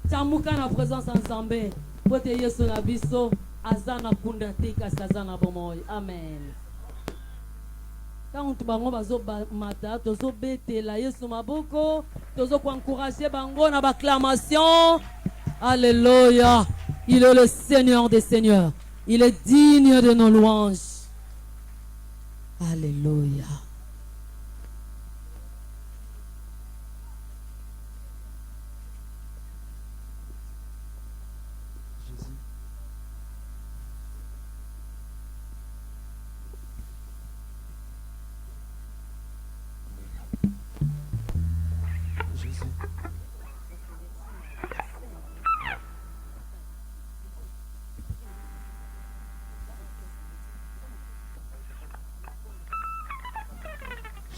Tamuka na présence ensemble. Pote Yesu na biso azana kunda tika sazana bomoy. Amen. Quand tu bango bazo mata tozo betela Yesu maboko tozo ko encourager bango na acclamation. Alléluia. Il est le Seigneur des seigneurs. Il est digne de nos louanges. Alléluia.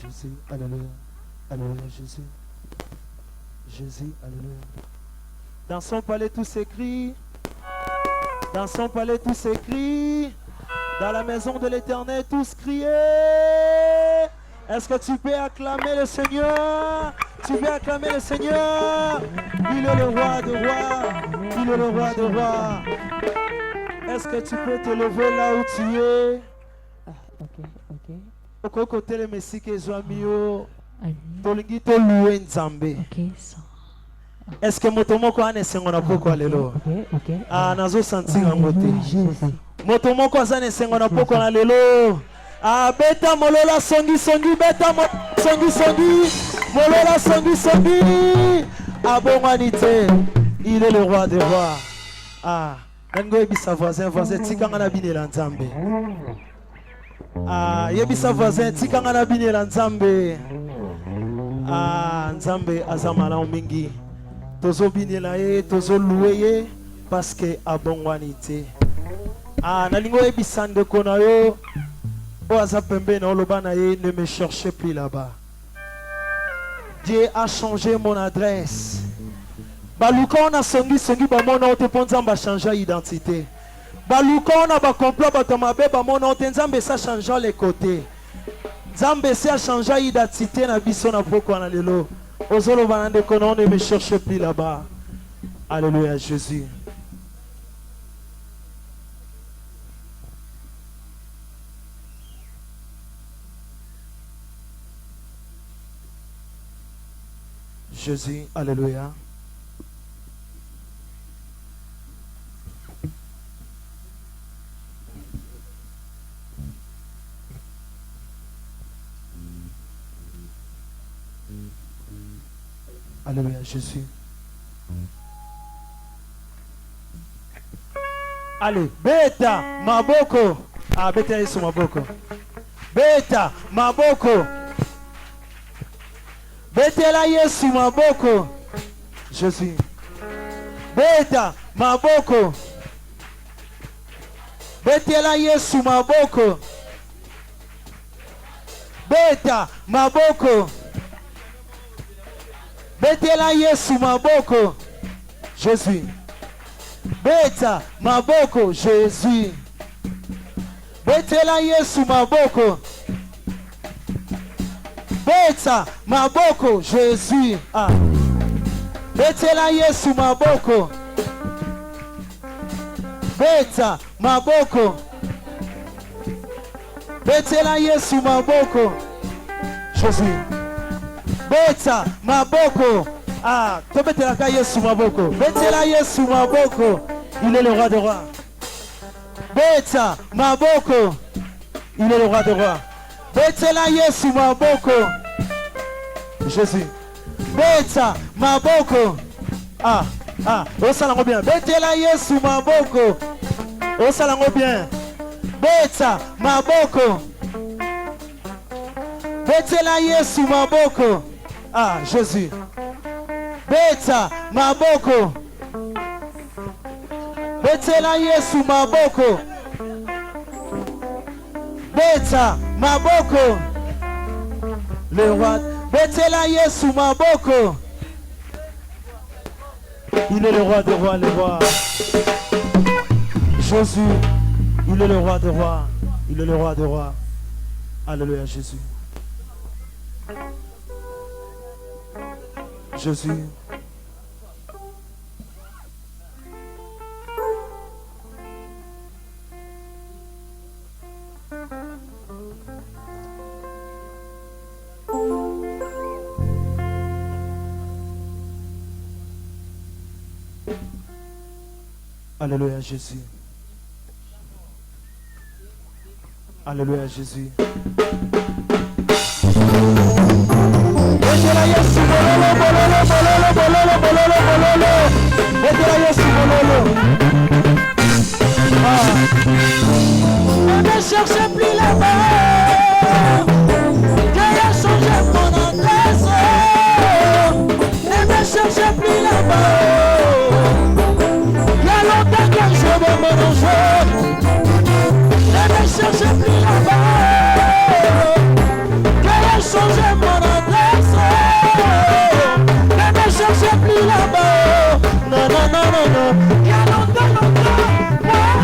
Jésus, alléluia, alléluia, Jésus, Jésus, alléluia. Dans son palais tout s'écrit, dans son palais tout s'écrit, dans la maison de l'Éternel tous crier. Est-ce que tu peux acclamer le Seigneur? Tu peux acclamer le Seigneur? Il est le roi de rois, il est le roi de rois. Est-ce que tu peux te lever là où tu es? Ok. Okoko tele mesike zwamio tolingi to louer nzambe. Est-ce que motomoko ane sengo na poko lelo? Ah nazo sentir ngote. Motomoko azane sengo na poko na lelo. Ah beta molola songi beta songi molola songi. Ah bon manité. Il est le roi des rois. Ah nango ebisa voisin tikanga na binela nzambe. Ah, yebisa voisin tikanga na binela nzambe. Ah, nzambe azamala mingi. Tozo binela ye, tozo louer ye parce que abongwanité. Ah, nalingo yebisa ndeko na yo. O azapembe na oloba na ye, ne me cherchez plus là-bas. Dieu a changé mon adresse. Baluka on a songi ba mona ote ponzamba changer identité. Baluka on a ba complot ba tomabe ba mona ote nzambe sa changer les côtés. Nzambe sa changer identité na biso na poko na lelo. Ozolo banande kono ne me cherche plus là-bas. Alléluia Jésus. Jésus, alléluia. Alléluia, Jésus. Allez, beta, maboko. Ah, beta Yesu maboko. Beta, maboko. Betela Yesu maboko. Jésus. Beta, maboko. Betela Yesu maboko. Beta, maboko. Betela Yesu maboko. Jésus. Beta maboko. Jésus. Betela Yesu maboko. Beta maboko. Jésus. Ah. Betela Yesu maboko. Beta maboko. Betela Yesu maboko. Jésus. Beta maboko. Ah, tobetela ka Yesu maboko. Betela Yesu maboko. Il est le roi de rois. Beta maboko. Il est le roi de rois. Betela Yesu maboko. Jésus. Beta maboko. Ah, osalango bien. Betela Yesu maboko. Osalango bien. Beta maboko. Betela Yesu maboko. Ah, Jésus. Beta maboko. Betela Yesu maboko. Beta maboko. Le roi. Betela Yesu maboko. Il est le roi des rois, les rois. Jésus, il est le roi des rois. Il est le roi des rois. Alléluia, Jésus. Jésus. Alléluia, Jésus. Alléluia, Jésus. Ne cherchez plus là-bas. Dieu a changé mon adresse. Ne cherchez plus là-bas. Il y a longtemps que je veux me ranger. Ne cherchez plus là-bas. Dieu a changé mon adresse. Ne cherchez plus là-bas. Non, non, non, non, non. Il y a longtemps,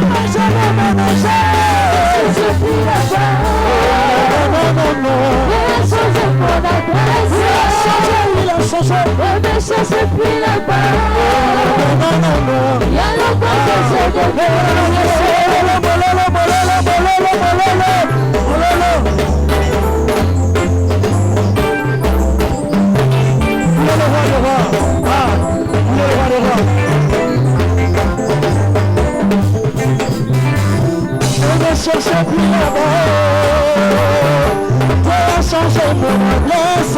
moi je veux me ranger. Ne cherchez plus là-bas. Non, non, non. Il a changé mon adresse. Il a changé. Ne cherchez plus là-bas. Non, non, non. Il y a longtemps que je veux me ranger. Ne cherchez plus là-bas. Toi a changé mon adresse.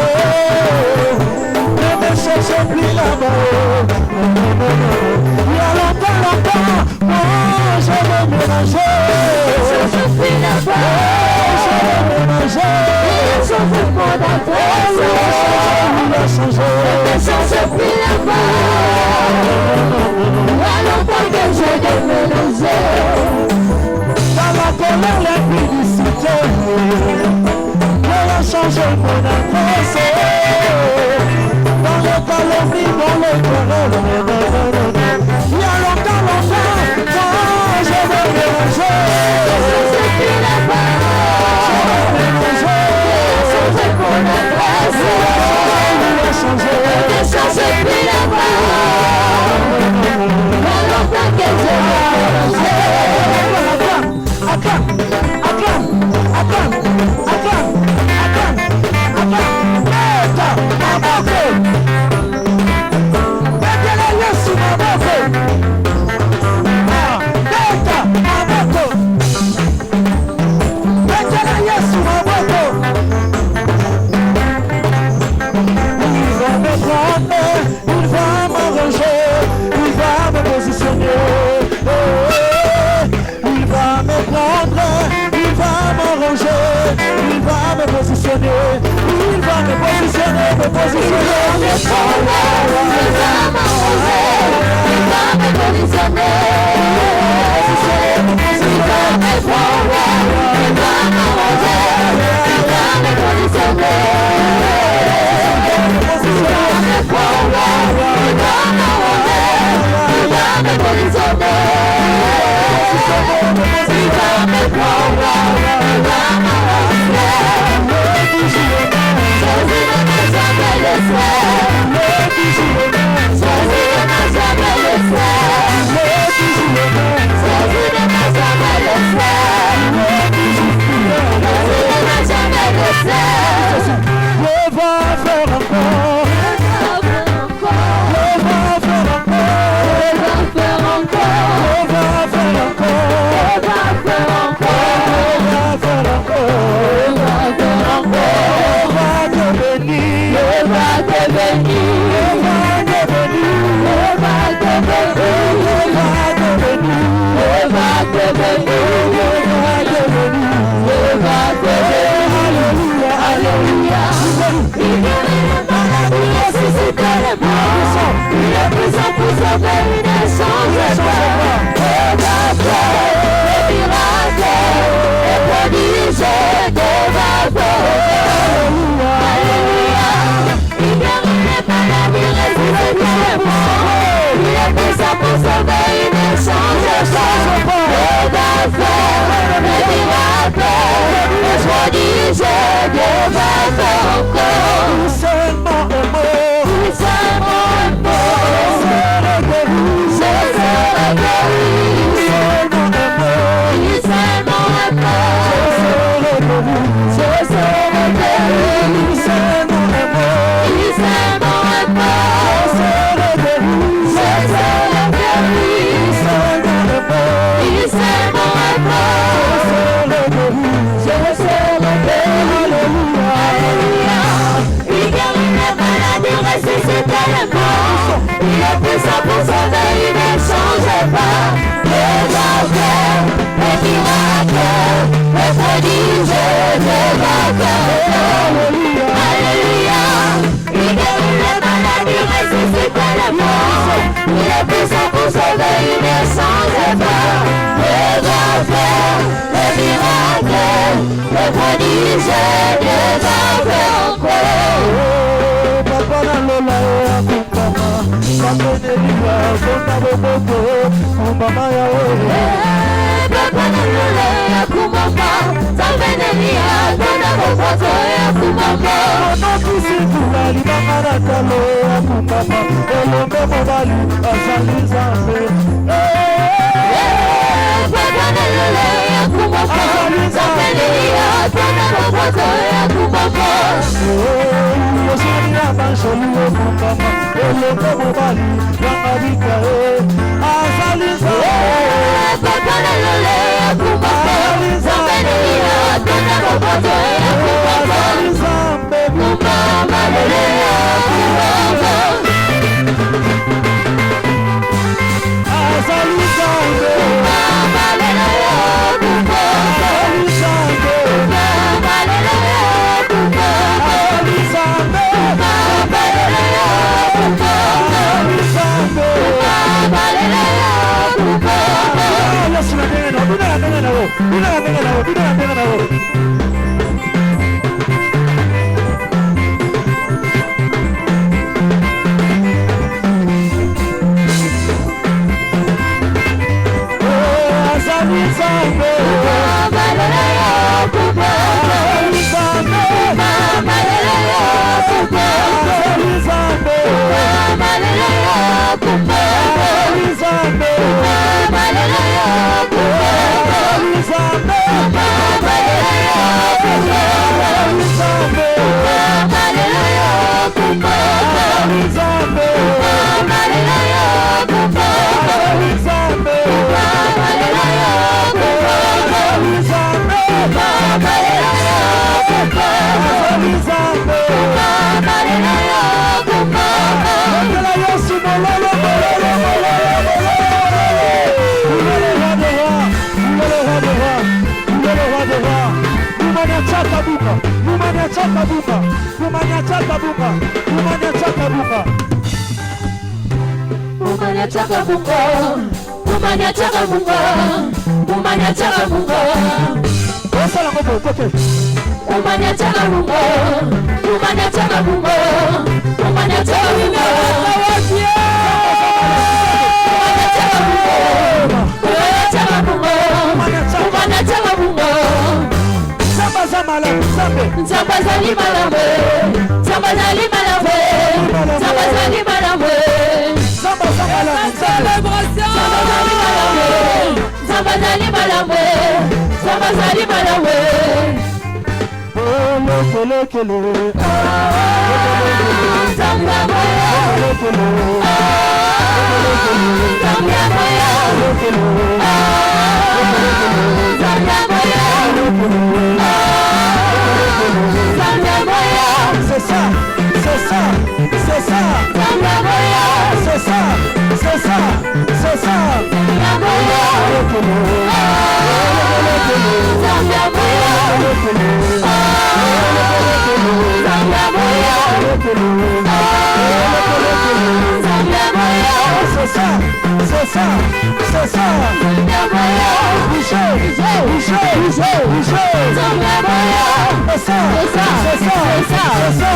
Ne cherchez plus là-bas. Il y a longtemps, moi je veux mélanger. Ne cherchez plus là-bas. Je veux mélanger. Il a changé mon adresse. Il a changé. Ne cherchez plus là-bas. Il y a longtemps que je veux mélanger. Dans la colère, l'impudicité, Dieu a changé mon adresse. Dans le calomnie, dans le querelle, il y a longtemps, quand je veux mélanger. Je sais plus là-bas. Je veux mélanger. Il a changé mon adresse. Il a changé. Ne changez plus là-bas. Il y a longtemps que je veux mélanger. Il va m'arranger, il va me positionner. Il va me prendre, il va m'arranger, il va me positionner, il va me positionner, me positionner. Il va me prendre, il va m'arranger, il va me positionner. Il va me prendre, il va m'arranger, il va me positionner. Il va me prendre, il va m'arranger, il va me positionner. Il va me prendre, il va m'arranger. Jésus ne m'a jamais laissé. Jésus ne m'a jamais laissé. Jésus ne m'a jamais laissé. Jésus ne m'a jamais laissé. Je vais faire encore. Il prodige, Dieu va faire encore. Il seulement un mot, il seulement un mot, je serai guéri, il seulement un mot, il seulement un mot, je serai guéri, il seulement un mot, il seulement un mot, je serai guéri, je serai guéri, il seulement un mot, il seulement un mot, je serai guéri, alléluia, il guérit les maladies, ressuscite les morts, il est puissant pour sauver, il ne change pas, les affaires, les miracles, les prodiges, les vainqueurs, alléluia, il guérit les maladies, ressuscite les morts, il est puissant pour sauver, il ne change pas, les affaires, les miracles, les prodiges, les vainqueurs encore. Papa na lola ya kumbama, papa neliwa kona boboto, kumbama ya oe. Papa na lola ya kumbama, papa neliwa kona boboto ya kumbama. Ono kisitula libanga na talo ya kumbama, elombe mobali azali zambe. Papa na lola ya kumbama, papa neliwa kona boboto ya kumbama. Yosania bansholu kumbama, elombe mobali yangabika azaliza. Papa na lola ya kumbama, papa neliwa kona boboto ya kumbama. Kumbama lelea kumbama, azaliza. Kumbama lelea kumbama, kumbama lelea kumbama, kumbama lelea kumbama, kumbama lelea kumbama. Yesu na tena, bila tena nao, bila tena nao, bila tena nao. Zambazali malambe, Zambazali malambe, Zambazali malambe, Zambazali malambe, Zambazali malambe. Kele kele, Zambia moya, Zambia moya, Zambia moya. C'est ça, c'est ça, c'est ça. C'est ça, c'est ça, c'est ça. C'est ça, c'est ça, c'est ça. Boucher, boucher, boucher, boucher. C'est ça, c'est ça, c'est ça, c'est ça.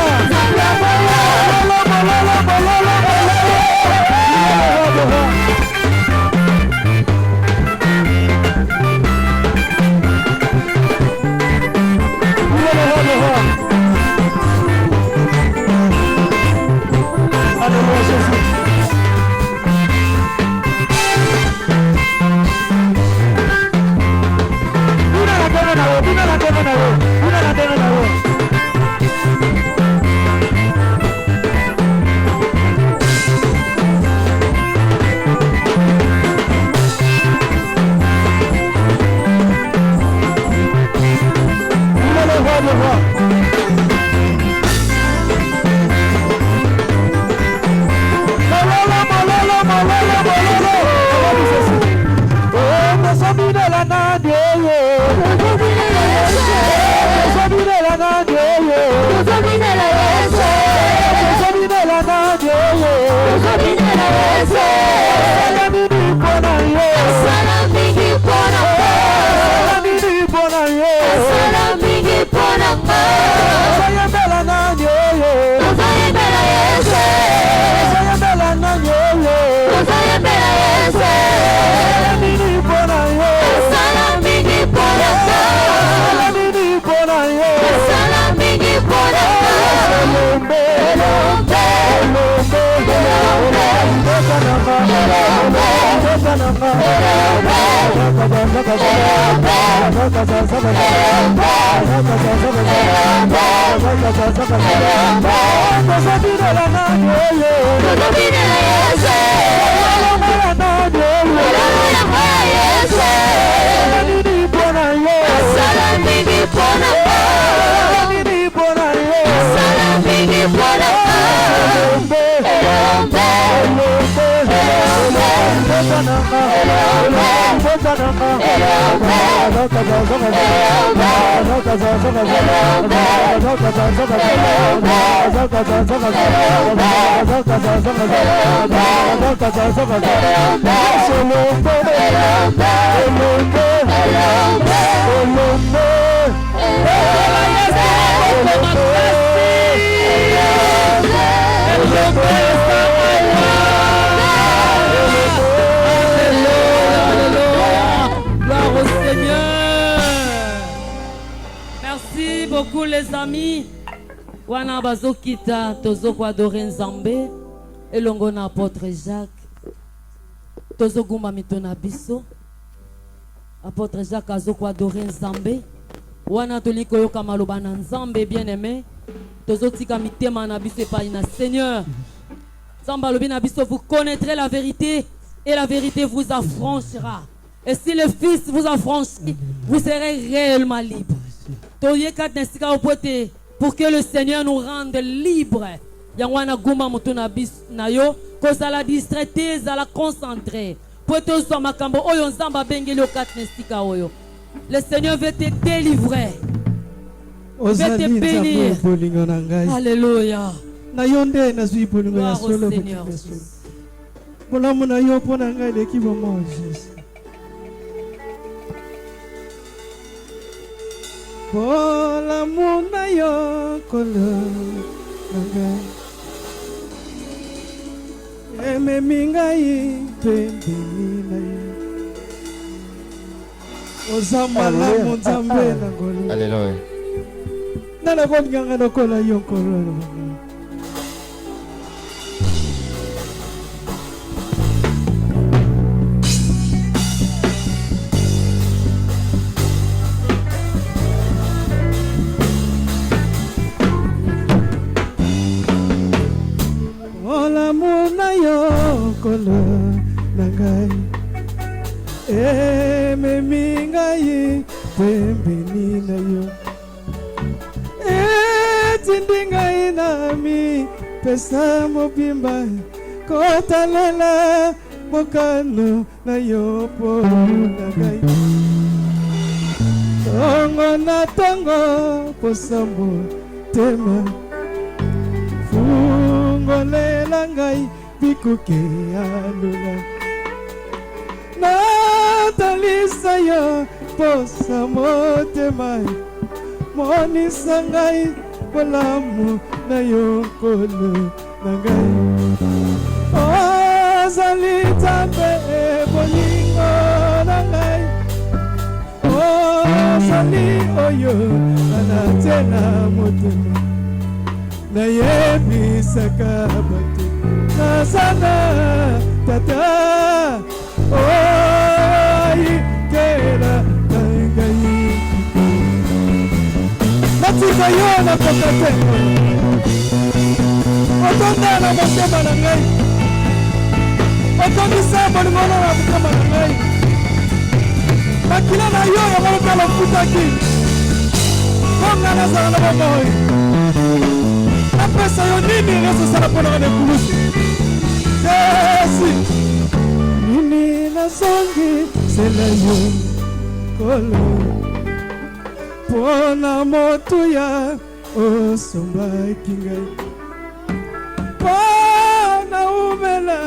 Merci beaucoup les amis. Wana bazo kita tozo kwa adorer Nzambe elongo na apôtre Jacques. Tozo gumba mitona biso. Apôtre Jacques azo kwa adorer Nzambe. Wana toliko yoka maloba na Nzambe bien-aimé. Tozo tika mitema na biso pa ina Seigneur. Nzamba lobi na biso, vous connaîtrez la vérité et la vérité vous affranchira. Et si le Fils vous affranchit, vous serez réellement libre. Pour que le Seigneur nous rende libres. Yangwana guma mutuna bis na yo koza la distraité za la concentré. Pour te so makambo oyo nzamba bengeli okatnesika oyo. Le Seigneur veut te délivrer. Veut te bénir. Alléluia. Na yonde na zui bolingo ya solo Seigneur. Bolamu na yo pona ngai de kibo mo Jésus. Bolamu na yo kolo ngai. Eme mingai pembeni na yo. Ozamala Nzambe na ngolo. Alléluia. Nana ko nganga no kola yo kolo. Kolo nangai eme mingai pembeni na yo tindingai nami pesa mobimba kotalela mokano na yo po nangai tongo na tongo posambo tema fungolela ngai Bikuke alula Natalisa yo posa motema Monisa ngai bolamu na yo kolo na ngai Ozalita pe bolingo na ngai Ozali oyo anatena motema Na yebisaka batu Sana tata oi kera ngai Natika yo na kokate Otonda na motema na ngai Otondisa bolingono na motema na ngai Makila na yo ya maloka la futaki Konga na zara na bomoi Napesa yo nini reso sana pona kane kulusi Nini na songi sela yo kolo Pona motu ya osomba kingai Pona umela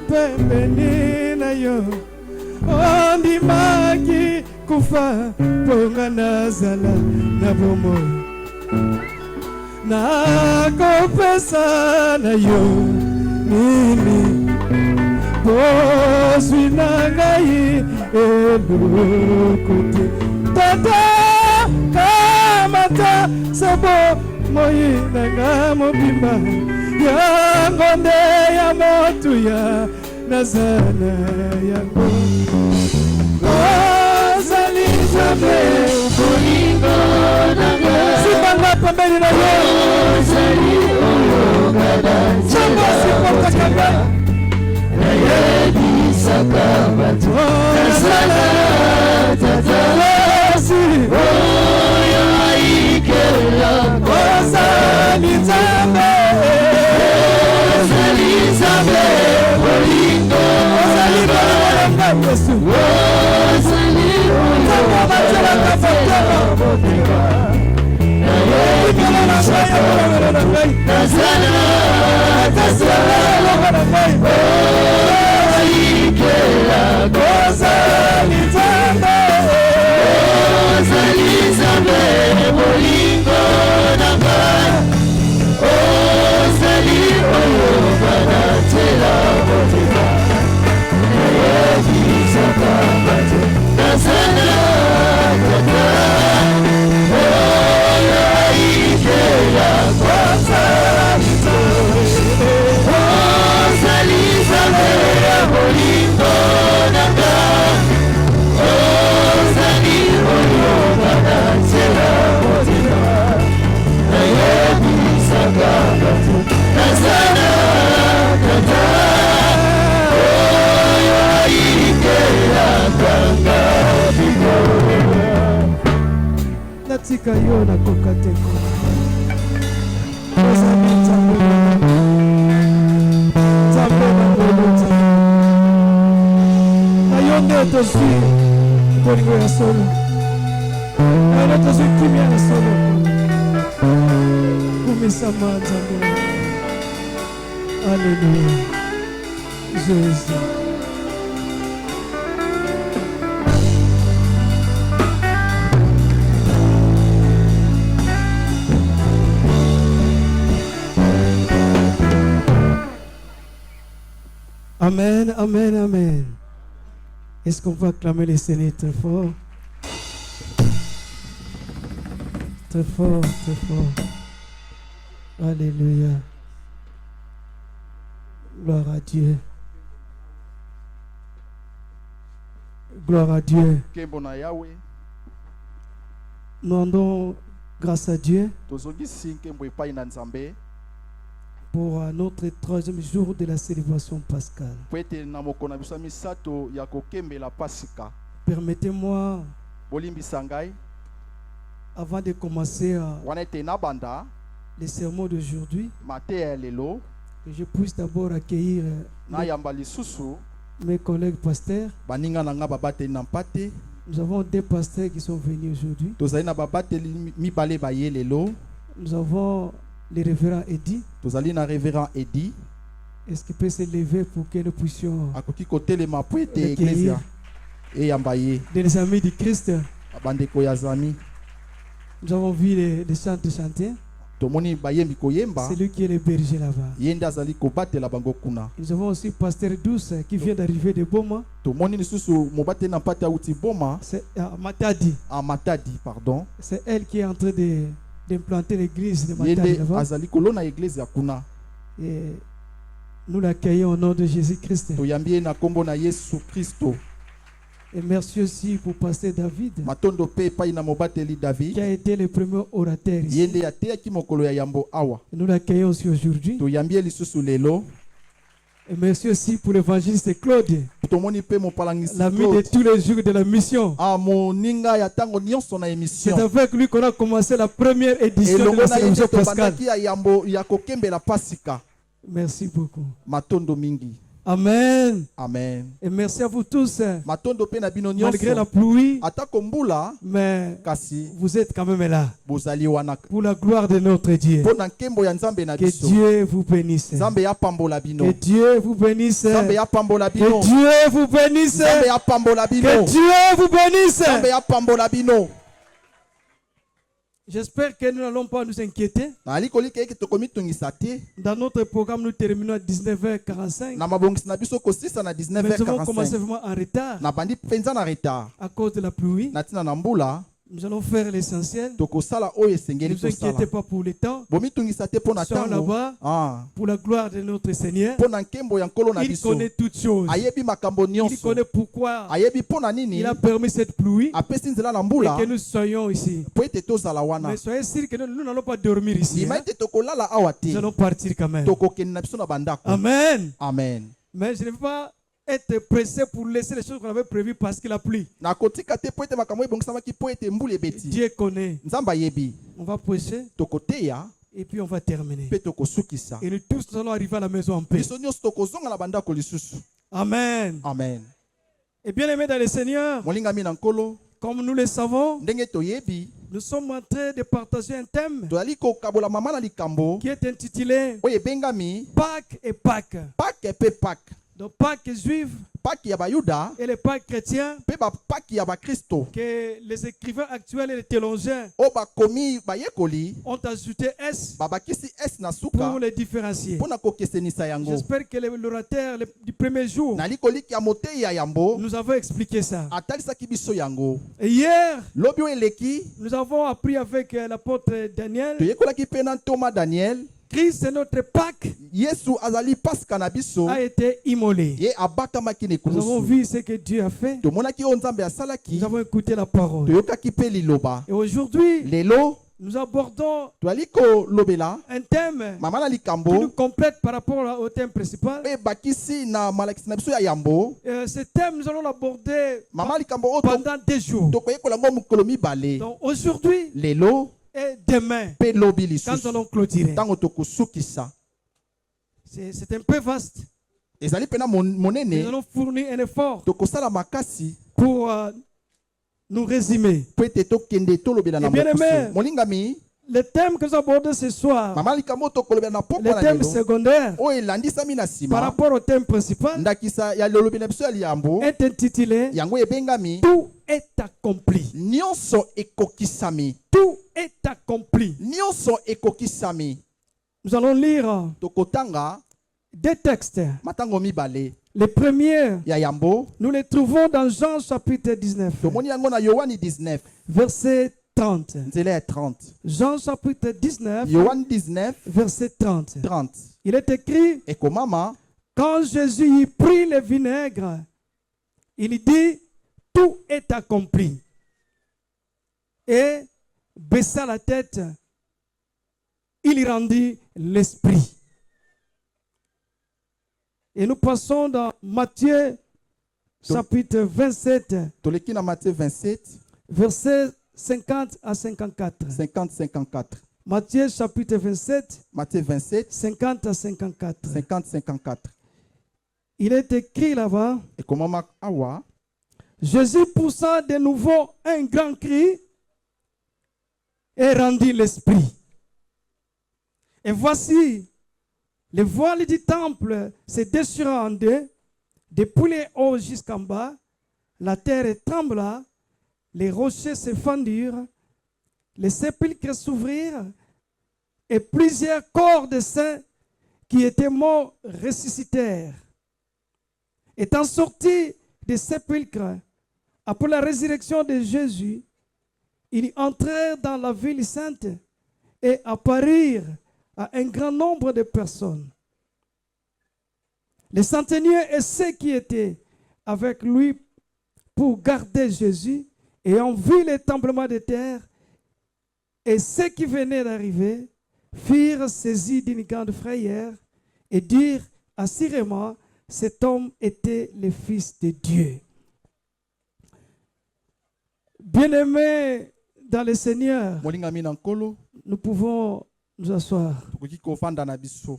pembeni na yo Ondi maki kufa ponga na zala na bomo Na kopesa na yo Nini Boswi na ngai elukuti Tata kamata sabo moyi na nga mobimba Ya ngonde ya motu ya nazana yango ozali nzambe bolingo nanga sipanga pembeni na yo ozali oyo ngada nzambe sipokaka ngai nayebisaka bato nazana tata oyo aikela ozali nzambe bolingo ozali bolingo na ngai Yesu ozali nzambe batelaka fotema ikala na ngai yakolongela na ngai nazala elongo na ngai oikela ozali nzambe bolingo na ngai ozali oyo banatela bolingo nayebisaka bato nazala tata oyo aikela kozali nzambe ya bolingo na ngai ozali oyo banatela bolingo nayebisaka bato nazala tata oyo aikelakanga bikolo natika yo nakoka te ozali nzambe nzambe nangolo nzambe na yo nde tozwi bolingo ya solo na yo tozwi kimia ya solo kumisama nzambe. Alléluia. Jésus. Amen, amen, amen. Est-ce qu'on peut acclamer le Seigneur très fort? Très fort, très fort. Alléluia. Gloire à Dieu. Gloire à Dieu. Nous rendons grâce à Dieu pour notre 3e jour de la célébration pascale. Permettez-moi, avant de commencer le sermon d'aujourd'hui, que je puisse d'abord accueillir mes collègues pasteurs. Nous avons 2 pasteurs qui sont venus aujourd'hui. Nous avons le révérend Eddie. Est-ce qu'il peut se lever pour que nous puissions accueillir des amis du Christ? Nous avons vu les chants chanter. C'est lui qui est le berger là-bas. Nous avons aussi Pasteur Douce qui vient d'arriver de Boma. C'est Matadi. Pardon. C'est elle qui est en train d'implanter l'église de Matadi là-bas. Et nous l'accueillons au nom de Jésus-Christ. Et merci aussi pour Pasteur David, qui a été le premier orateur ici. Nous l'accueillons aussi aujourd'hui. Et merci aussi pour l'évangéliste Claude, l'ami de tous les jours de la mission. C'est avec lui qu'on a commencé la première édition de la célébration pascale. Merci beaucoup. Amen. Amen. Et merci à vous tous. Malgré la pluie, mais vous êtes quand même là. Pour la gloire de notre Dieu. Que Dieu vous bénisse. Que Dieu vous bénisse. Que Dieu vous bénisse. Que Dieu vous bénisse. J'espère que nous n'allons pas nous inquiéter. Dans notre programme, nous terminons à 19h45. Mais nous avons commencé vraiment en retard à cause de la pluie. Nous allons faire l'essentiel. tokosala oyo Ne esengeli vous inquiétez tosala pas pour le temps. bomitungisa te mpo na Nous sommes ntango là-bas pour la gloire de notre Seigneur. mpo na nkembo ya nkolo na Il biso connaît toutes choses. ayebi makambo Il nyonso connaît pourquoi ayebi mpo na nini il a permis cette pluie apesi nzela na et mbula que nous soyons ici. mpo ete tozala wana Mais soyez sûrs que nous n'allons pas dormir ici. ndima Hein? ete tokolala awa te Nous allons partir quand même. tokokende na biso na bandako Amen. amen Mais je ne veux pas être pressé pour laisser les choses qu'on avait prévues parce qu'il a plu. nakotika te mpo ete makambo ebongisamaki mpo ete mbula ebeti Dieu connaît. nzambe ayebi On va prêcher tokoteya et puis on va terminer. mpe tokosukisa Et nous tous nous allons arriver à la maison en paix. biso nyonso tokozonga na bandako lisusu Amen. amen Et bien aimé dans le Seigneur, molingami na nkolo comme nous le savons, ndenge toyebi nous sommes en train de partager un thème tozali kokabola mama na likambo qui est intitulé oyo ebengami Pâques et Pâques. pake mpe pake Donc Pâques juives pake ya bayuda et les Pâques chrétiens mpe bapake ya bakristo que les écrivains actuels et les théologiens oyo bakomi bayekoli ont ajouté S babakisi s na pour suka les différencier. mpo na kokesenisa yango J'espère que l'orateur du premier jour nali koliki ya motei ya yambo nous avons expliqué ça. atalisaki biso yango Et hier, lobi oyo eleki nous avons appris avec l'apôtre Daniel, toyekolaki mpe na ntoma daniel Christ, notre Pâques, yesu azali paska na biso a été immolé. ye abakamaki na Nous avons ekulusu vu ce que Dieu a fait. tomonaki oyo nzambe asalaki Nous avons écouté la parole. toyokaki mpe liloba Et aujourd'hui, lelo nous abordons toali kolobela un thème mama na qui nous likambo complète par rapport au thème principal. oyo ebakisi na malakisi na biso ya yambo Ce thème, nous allons l'aborder mama na likambo oyo pendant 2 jours. tokoyekola yango mokolo mibale Donc aujourd'hui lelo et demain, mpe lobi quand lisusu nous allons clôturer. ntango tokosukisa C'est un peu vaste. ezali mpena Nous monene allons fournir un effort tokosala makasi pour nous résumer. mpo ete tokende tolobela na Eh bien aimé. mokusu molingami Le thème que nous abordons ce soir, mama likambo oyo tokolobela na pokwa le na thème lelo secondaire, oyo elandisami na par nsima rapport au thème principal, ndakisa ya lolobi na biso ya liyambo est intitulé yango ebengami Tout est accompli. nyonso ekokisami Tout est accompli. nyonso ekokisami Nous allons lire tokotanga 2 textes. matango mibale Le premier, ya yambo nous le trouvons dans Jean chapitre 19, tomoni yango na yohani 19 verset 30. nzela ya 30 Jean chapitre 19, yohani 19 verset 30. 30 Il est écrit, ekomama quand Jésus y prit le vinaigre, il dit, tout est accompli. Et baissa la tête, il rendit l'esprit. Et nous passons dans Matthieu chapitre 27, toleki na Matthieu 27 versets 50 à 54. 50-54 Matthieu chapitre 27, Matthieu 27 50 à 54. 50-54 Il est écrit là-bas, ekomama awa Jésus poussa de nouveau un grand cri et rendit l'esprit. Et voici, le voile du temple se déchira en deux, depuis les hauts jusqu'en bas, la terre trembla, les rochers se fendirent, les sépulcres s'ouvrirent, et plusieurs corps de saints qui étaient morts ressuscitèrent. Étant sortis des sépulcres, après la résurrection de Jésus, ils entrèrent dans la ville sainte et apparurent à un grand nombre de personnes. Les centeniers et ceux qui étaient avec lui pour garder Jésus, ayant vu les tremblements de terre et ceux qui venaient d'arriver, furent saisis d'une grande frayeur et dirent assurément, cet homme était le Fils de Dieu. Bien-aimés dans le Seigneur, molingami na nkolo nous pouvons nous asseoir. tokoki kofanda na biso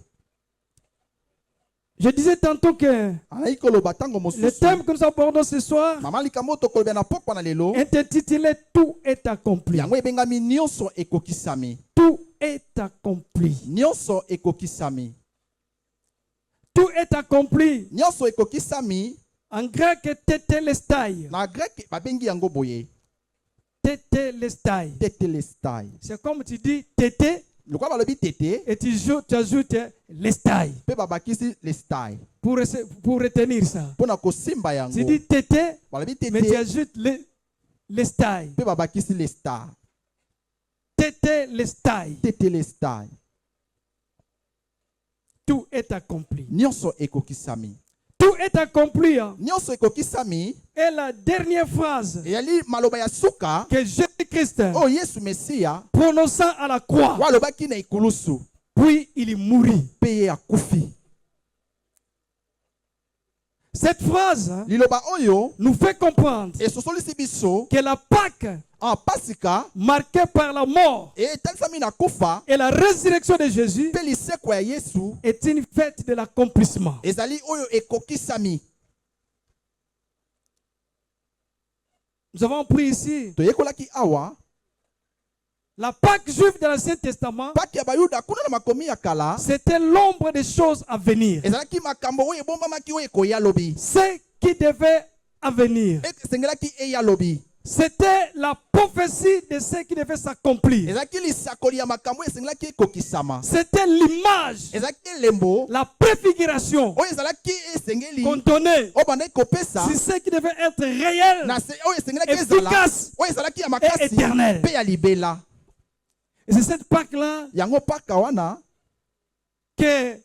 Je disais tantôt que alaki koloba ntango le mosusu thème que nous abordons ce soir mama likambo oyo tokolobela na pokwa na lelo est intitulé Tout est accompli. yango ebengami nyonso ekokisami Tout est accompli. nyonso ekokisami Tout est accompli. nyonso ekokisami En grec, tetelestai. na grek babengi yango boye Tetelestai. tetelestai C'est comme tu dis tété lokwa balobi tete et tu ajoutes lestai mpe babakisi lestai pour retenir ça. mpo na kosimba Tu yango dis tété, balobi mais tu tete ajoutes lestai. Pe babakisi lestai. Tete lestai. Tete lestai. Tout est accompli. Nyonso ekokisami. Tout est accompli. Hein. Nyonso ekokisami. Et la dernière phrase Eyali maloba ya suka. que Jésus-Christ Oh Yesu Mesia. prononçant à la croix, Walobaki na ikulusu. puis il mourit. Peye akufi. Cette phrase hein, Liloba oyo. nous fait comprendre Et sosolisi biso. que la Pâque En pasika. marquée par la mort Et talisami na kufa. et la résurrection de Jésus Pe lisekwa ya Yesu. est une fête de l'accomplissement. Ezali oyo ekokisami. Nous avons pris ici Toyekolaki awa. la Pâque juive de l'Ancien Testament. Paki ya bayuda kuna na makomi ya kala. C'était l'ombre des choses à venir. Ezalaki makambo oyo ebombamaki oyo ekoya lobi. Ce qui devait advenir. Esengelaki eya lobi. C'était la prophétie de ce qui devait s'accomplir. Ezalaki lisakoli ya makambo oyo esengelaki ekokisama. C'était l'image, Ezalaki elembo la préfiguration oyo ezalaki esengeli qu'on donnait oyo banda ekopesa sur ce qui devait être réel na se oyo esengelaki ezala efficace oyo ezalaki ya et makasi éternel. mpe ya libela. Et c'est cette Pâque-là Yango paka wana que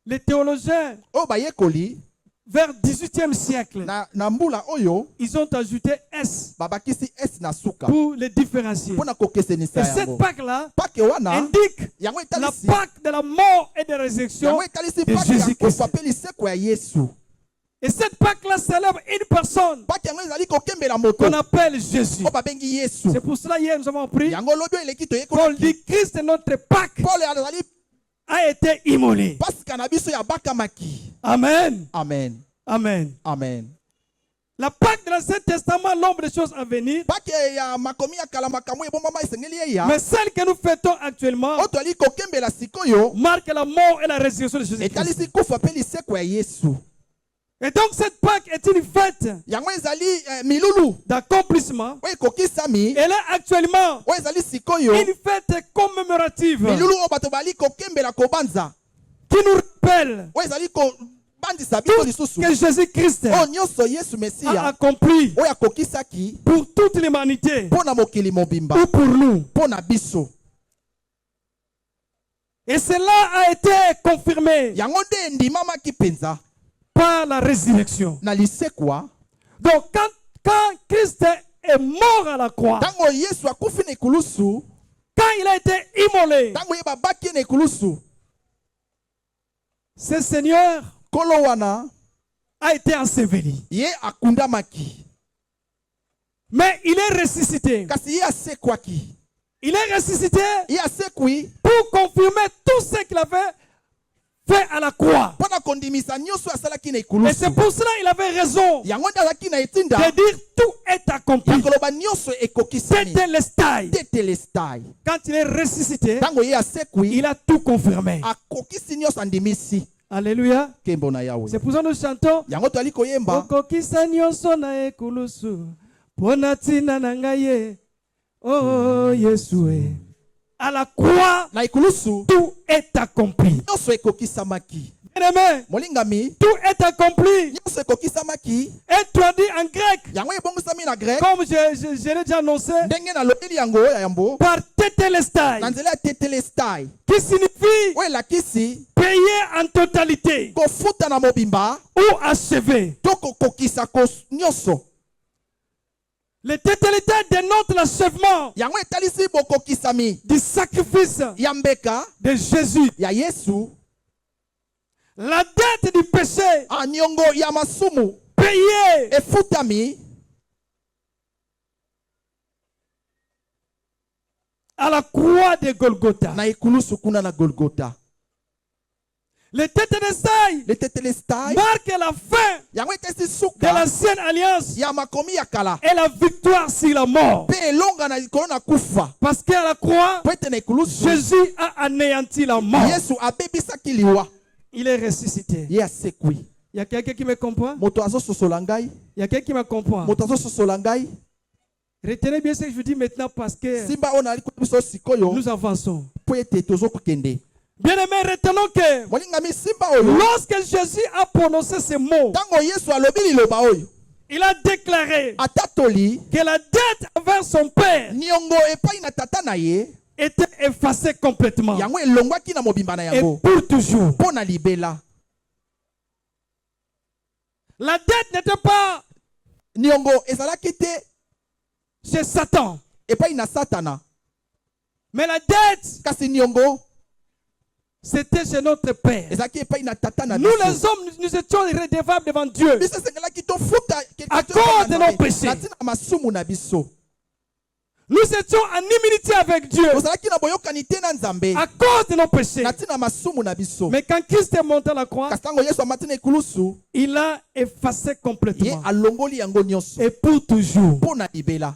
les théologiens, oyo bayekoli vers 18e siècle, na mbula oyo ils ont ajouté S babakisi es na suka pour les différencier. mpona kokesenisa Et cette yango. Pâque-là Pake wana indique yango la etalisi Pâque de la mort et de la résurrection yango etalisi de pake ya Jésus-Christ. kufa mpe liseko ya Yesu. Et cette Pâque-là célèbre une personne Pake yango ezali kokembela moto qu'on appelle Jésus. oyo babengi Yesu. C'est pour cela hier nous avons appris, Yango lobi oyo eleki Paul toyekolaki dit Christ notre Pâque Paul azali a été immolé. pasika na biso ya bakamaki. Amen. Amen. Amen. Amen. La Pâque de l'Ancien Testament, l'ombre des choses à venir. Pake ya makomi ya kala makambo ebombama esengeli eya Mais celle que nous fêtons actuellement oyo toali kokembela sikoyo marque la mort et la résurrection de Jésus-Christ. etalisi kufa mpe liseko ya Yesu. Et donc cette Pâque est une fête Yango ezali milulu d'accomplissement. oyo ekokisami Elle est actuellement oyo ezali sikoyo une fête commémorative milulu oyo bato bali kokembela kobanza qui nous rappelle oyo ezali kobandisa biso lisusu que Jésus-Christ oyo nyonso Yesu a Mesia accompli oyo akokisaki pour toute l'humanité mpo na mokili mobimba ou pour nous. mpo na biso. Et cela a été confirmé Yango nde endimamaki mpenza par la résurrection. na lisekwa. Donc quand Christ est mort à la croix, Tango Yesu akufi na ekulusu, quand il a été immolé, tango ye babaki na ekulusu, ce Seigneur kolo wana a été enseveli. ye akundamaki. Mais il est ressuscité. Kasi ye asekwaki. Il est ressuscité Ye asekwi pour confirmer tout ce qu'il avait fait à la croix. mpo na kondimisa nyonso asalaki na Et ekulusu. c'est pour cela qu'il avait raison Yango nde azalaki na etinda de dire tout est accompli. ya koloba nyonso ekokisami. Tetelestai. Tetelestai. Quand il est ressuscité, Tango ye asekwi il a tout confirmé. akokisi nyonso andimisi. Alléluia. Kembo na Yawe. C'est pour ça que nous chantons. Yango toali koyemba Okokisa nyonso na ekulusu pona tina na ngai ye. Oh Yesu e. À la croix, na ekulusu tout est accompli. nyonso ekokisamaki. Bien-aimé, Molingami tout est accompli. nyonso ekokisamaki. Et traduit en grec, Yango ebongisami na grec comme je l'ai déjà annoncé, ndenge na lobeli yango ya yambo par tetelestai, na nzela ya tetelestai qui signifie oyo elakisi payer en totalité kofuta na mobimba ou achever. to kokokisa nyonso. Le tétalité dénote l'achèvement Yango etalisi bokokisami du sacrifice ya mbeka de Jésus. ya Yesu, La dette du péché aniongo ya masumu payée efutami à la croix de Golgotha. na ekulusu kuna na Golgotha. Le tétélestai Le tetelestai marque la fin yango etalisi de suka l'ancienne alliance ya makomi ya kala et la victoire sur la mort. mpe elonga na likolo na kufa. Parce qu'à la croix, Po ete na ekulusu Jésus a anéanti la mort. Yesu abebisaki liwa Il est ressuscité. ye asekwi. Il y a quelqu'un qui me comprend? Moto azososola ngai, Il y a quelqu'un qui me comprend? moto azososola ngai. Retenez bien ce que je vous dis maintenant parce que Simba ona ali biso sikoyo nous avançons. po ete tozokokende. Bien-aimés, retenons que Molingami simba oyo lorsque Jésus a prononcé ces mots, tango Yesu alobi liloba oyo Il a déclaré atatoli que la dette envers son père niongo epai na tata na ye était effacée complètement yango elongwaki na mobimba na et yango pour toujours. mpo na libela. La dette n'était pas Niongo ezalaki te chez Satan, epai na satana, mais la dette, kasi niongo c'était chez notre père. ezalaki epai na tata na Nous biso. les hommes, nous étions redevables devant Dieu Biso esengelaki tofuta à cause de nos péchés. na ntina masumu na biso. Nous étions en immunité avec Dieu Ozalaki na boyokani te na Nzambe à cause de nos péchés. na ntina masumu na biso. Mais quand Christ est monté à la croix, Kasi ntango Yesu amati na ekulusu, il a effacé ye complètement alongoli yango nyonso et pour toujours. mpo na libela.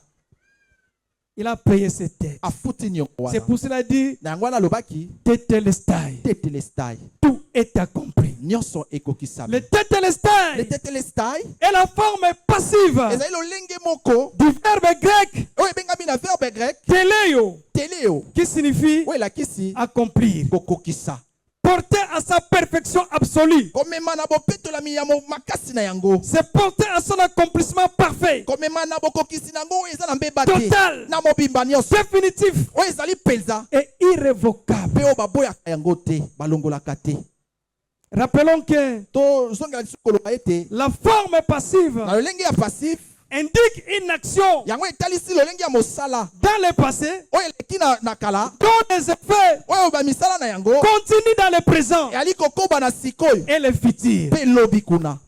Il a payé ses dettes. Afuti niongo C'est wana. pour cela dit, Na yango wana alobaki Tetelestai, tetelestai, tout est accompli. nyonso ekokisami. Le Tetelestai Le tetelestai est la forme passive ezali lolenge moko du verbe grec oyo ebengami na verbe grec teleo, teleo, qui signifie oyo elakisi accomplir, kokokisa, porter à sa perfection absolue. komema na bopetolami ya makasi na yango, C'est porter à son accomplissement parfait, komema na bokokisi na yango oyo eza na mbeba te total, na mobimba nyonso définitif oyo ezali mpenza et irrévocable. mpe oyo baboyaka yango te, balongolaka te. Rappelons que tozongela lisu koloba ete la forme passive na lolenge ya passif indique une action yango etalisi lolenge ya mosala dans le passé oyo eleki na kala, dont les effets oyo bamisala na yango continuent dans le présent eyali kokoba na sikoyo et le futur. mpe lobi kuna.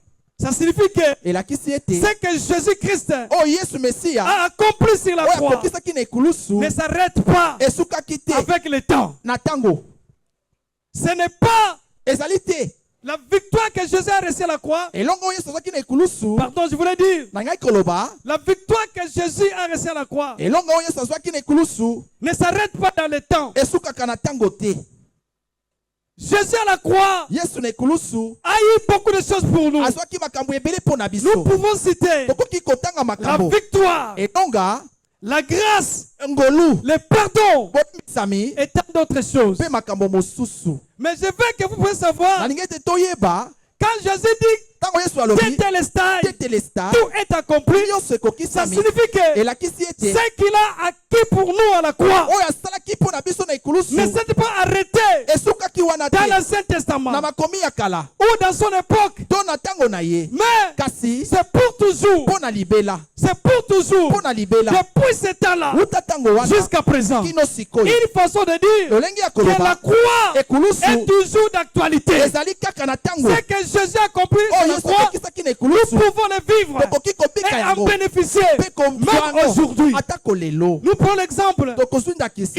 Ça signifie que elakisi ete ce que Jésus-Christ oyo Yesu Mesiya a accompli sur la oyo croix akokisaki na ekulusu ne s'arrête pas esukaki te avec le temps. na ntango, Ce n'est pas ezali te la victoire que Jésus a reçue à la croix. elongo oyo Yesu azwaki na ekulusu. Pardon, je voulais dire, Na ngai koloba la victoire que Jésus a reçue à la croix elongo oyo Yesu azwaki na ekulusu ne s'arrête pas dans le temps. esukaka na ntango te. Jésus à la croix Yesu na ekulusu a eu beaucoup de choses pour nous. azwaki makambo ebele mpo na Nous biso. pouvons citer Tokoki kotanga la makambo victoire, etonga, la grâce, ngolu, le pardon bomisami et tant d'autres choses. mpe makambo mosusu. Mais je veux que vous puissiez savoir, Nalingi ete toyeba quand Jésus dit ntango Yesu alobi Tetelestai, tetelestai tout est accompli, nyonso ça ekokisami, signifie que elakisi ete ce qu'il a acquis pour nous à la croix oyo asalaki mpo na biso na ekulusu ne s'est pas arrêté esukaki wana te dans l'Ancien Testament na makomi ya kala ou dans son époque, to na ntango na ye, mais kasi c'est pour toujours. mpo na libela, C'est pour toujours. mpo na libela Depuis ce temps-là wuta ntango wana jusqu'à présent. kino sikoyo. Une façon de dire lolenge ya que la koloba croix ekulusu est toujours d'actualité. ezali kaka na ntango Ce que Jésus a accompli sur oyo la Yesu croix, akokisaki na nous ekulusu pouvons le vivre tokoki kobika et en yango bénéficier. mpe kozwa Même yango aujourd'hui. atako lelo Nous prenons l'exemple. tokozwi ndakisa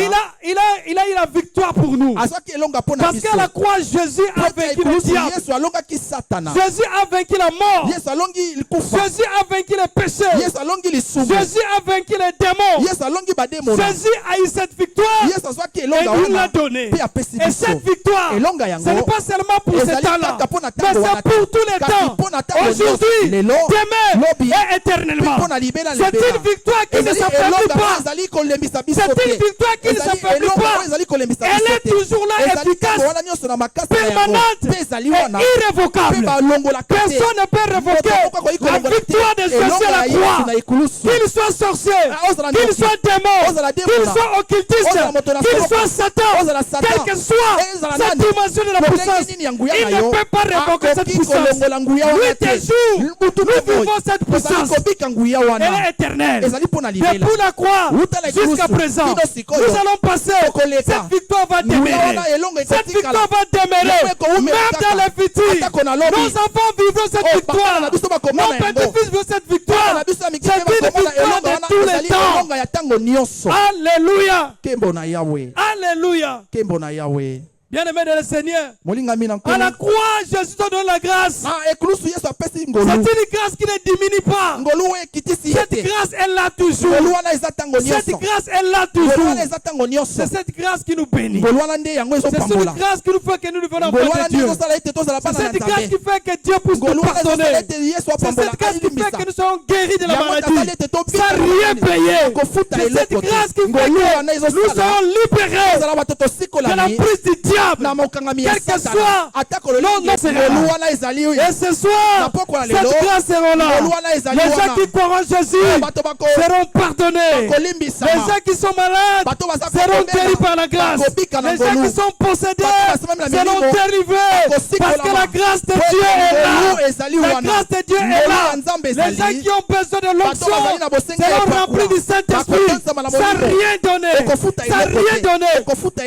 Il a eu la victoire pour nous. azwaki elonga mpo na Parce biso qu'à la croix, Jésus a mpo na vaincu le ekulusu diable. Yesu alongaki satana, Jésus a vaincu la mort. Yesu alongi likufa, Jésus a vaincu le péché. Yesu alongi lisumu, Jésus a vaincu les démons. Yesu alongi bademona, Jésus a eu cette victoire Yesu azwaki et elonga nous l'a wana donnée. mpe apesi Et biso cette victoire, elonga ce yango n'est pas seulement pour ce ezali temps-là, kaka mpo na mais ntango wana c'est te, pour tous les kasi temps. mpo na ntango nyonso, Aujourd'hui, lelo demain lobi et éternellement. mpo na libela C'est libela une victoire qui ne ezali s'affaiblit elonga oyo pas. ezali kolembisa biso C'est te, une victoire qui ne ezali s'affaiblit elonga pas. oyo ezali kolembisa Elle biso est te, toujours là, ezali efficace, ntango wana nyonso na makasi na yango permanente mpe ezali et wana mpe irrévocable. balongolaka te. Personne ne peut révoquer Moto akoki la kolongola te. victoire de Jésus elonga à ya la Yesu croix. na ekulusu Qu'il soit sorcier, ozala qu'il ndoki, soit démon, ozala qu'il demona, soit occultiste, ozala moto na qu'il soloka, soit Satan, ozala Satan, quelle que soit ezala cette nani, dimension de la lolenge puissance, nini ya nguya il na ne yo, peut pas révoquer cette akoki puissance. kolongola nguya wana Nuit te. et jour, Butu nous na boyi, vivons cette tozali puissance. kobika nguya Elle wana est éternelle. ezali mpo na libela Depuis la croix Wuta na ekulusu, jusqu'à présent, kino sikoyo, nous allons passer. tokoleka. Cette victoire va nguya demeurer. wana elongo Cette ekotikala victoire va demeurer. Yango ekoumela Même kaka. dans le futur. Atako na lobi. Nos enfants vivront cette Oh, victoire. bana na biso bakomona Nos yango. petits-fils vivront cette Bana victoire. na biso ya mike C'est mpe une bakomona victoire elonga de wana tous les ezali temps. elonga ya ntango nyonso. Alléluia. Kembo na Yawe, Alléluia. kembo na Yawe. Bien-aimé dans le Seigneur, Molingami na à la nkolo croix, Jésus te donne la grâce. na ekulusu Yesu apesi C'est ngolu, une grâce qui ne diminue pas. ngolu oyo ekitisi ye Cette te. grâce, elle l'a toujours. ngolu wana eza ntango Cette nyonso, grâce, elle l'a ngolu toujours. wana eza ntango nyonso, C'est cette grâce qui nous bénit. ngolu wana nde yango C'est cette ezopambola, grâce qui nous fait que nous devenons ngolu enfants wana de nde Dieu. ezosala ete tozala C'est bana na cette grâce Nzambe, qui fait que Dieu puisse ngolu nous wana ezosala pardonner. ete Yesu C'est apambola cette grâce qui fait alimbisa que nous soyons guéris de la yango maladie. tasali ete tobika Sans rien payer. kofuta C'est cette eloko te. grâce qui fait ngolu wana que nous ezosala serons libérés tozala bato de la tosikolami prise du na diable, quel que soit et ce soir, cette grâce sera là. Les gens qui croiront en Jésus seront pardonnés. Les gens qui sont malades seront guéris par la grâce. Les gens qui sont possédés seront délivrés parce que la grâce de Dieu est là. La grâce de Dieu est là. Les gens qui ont besoin de l'onction seront remplis du Saint-Esprit sans rien donner. Sans rien donner.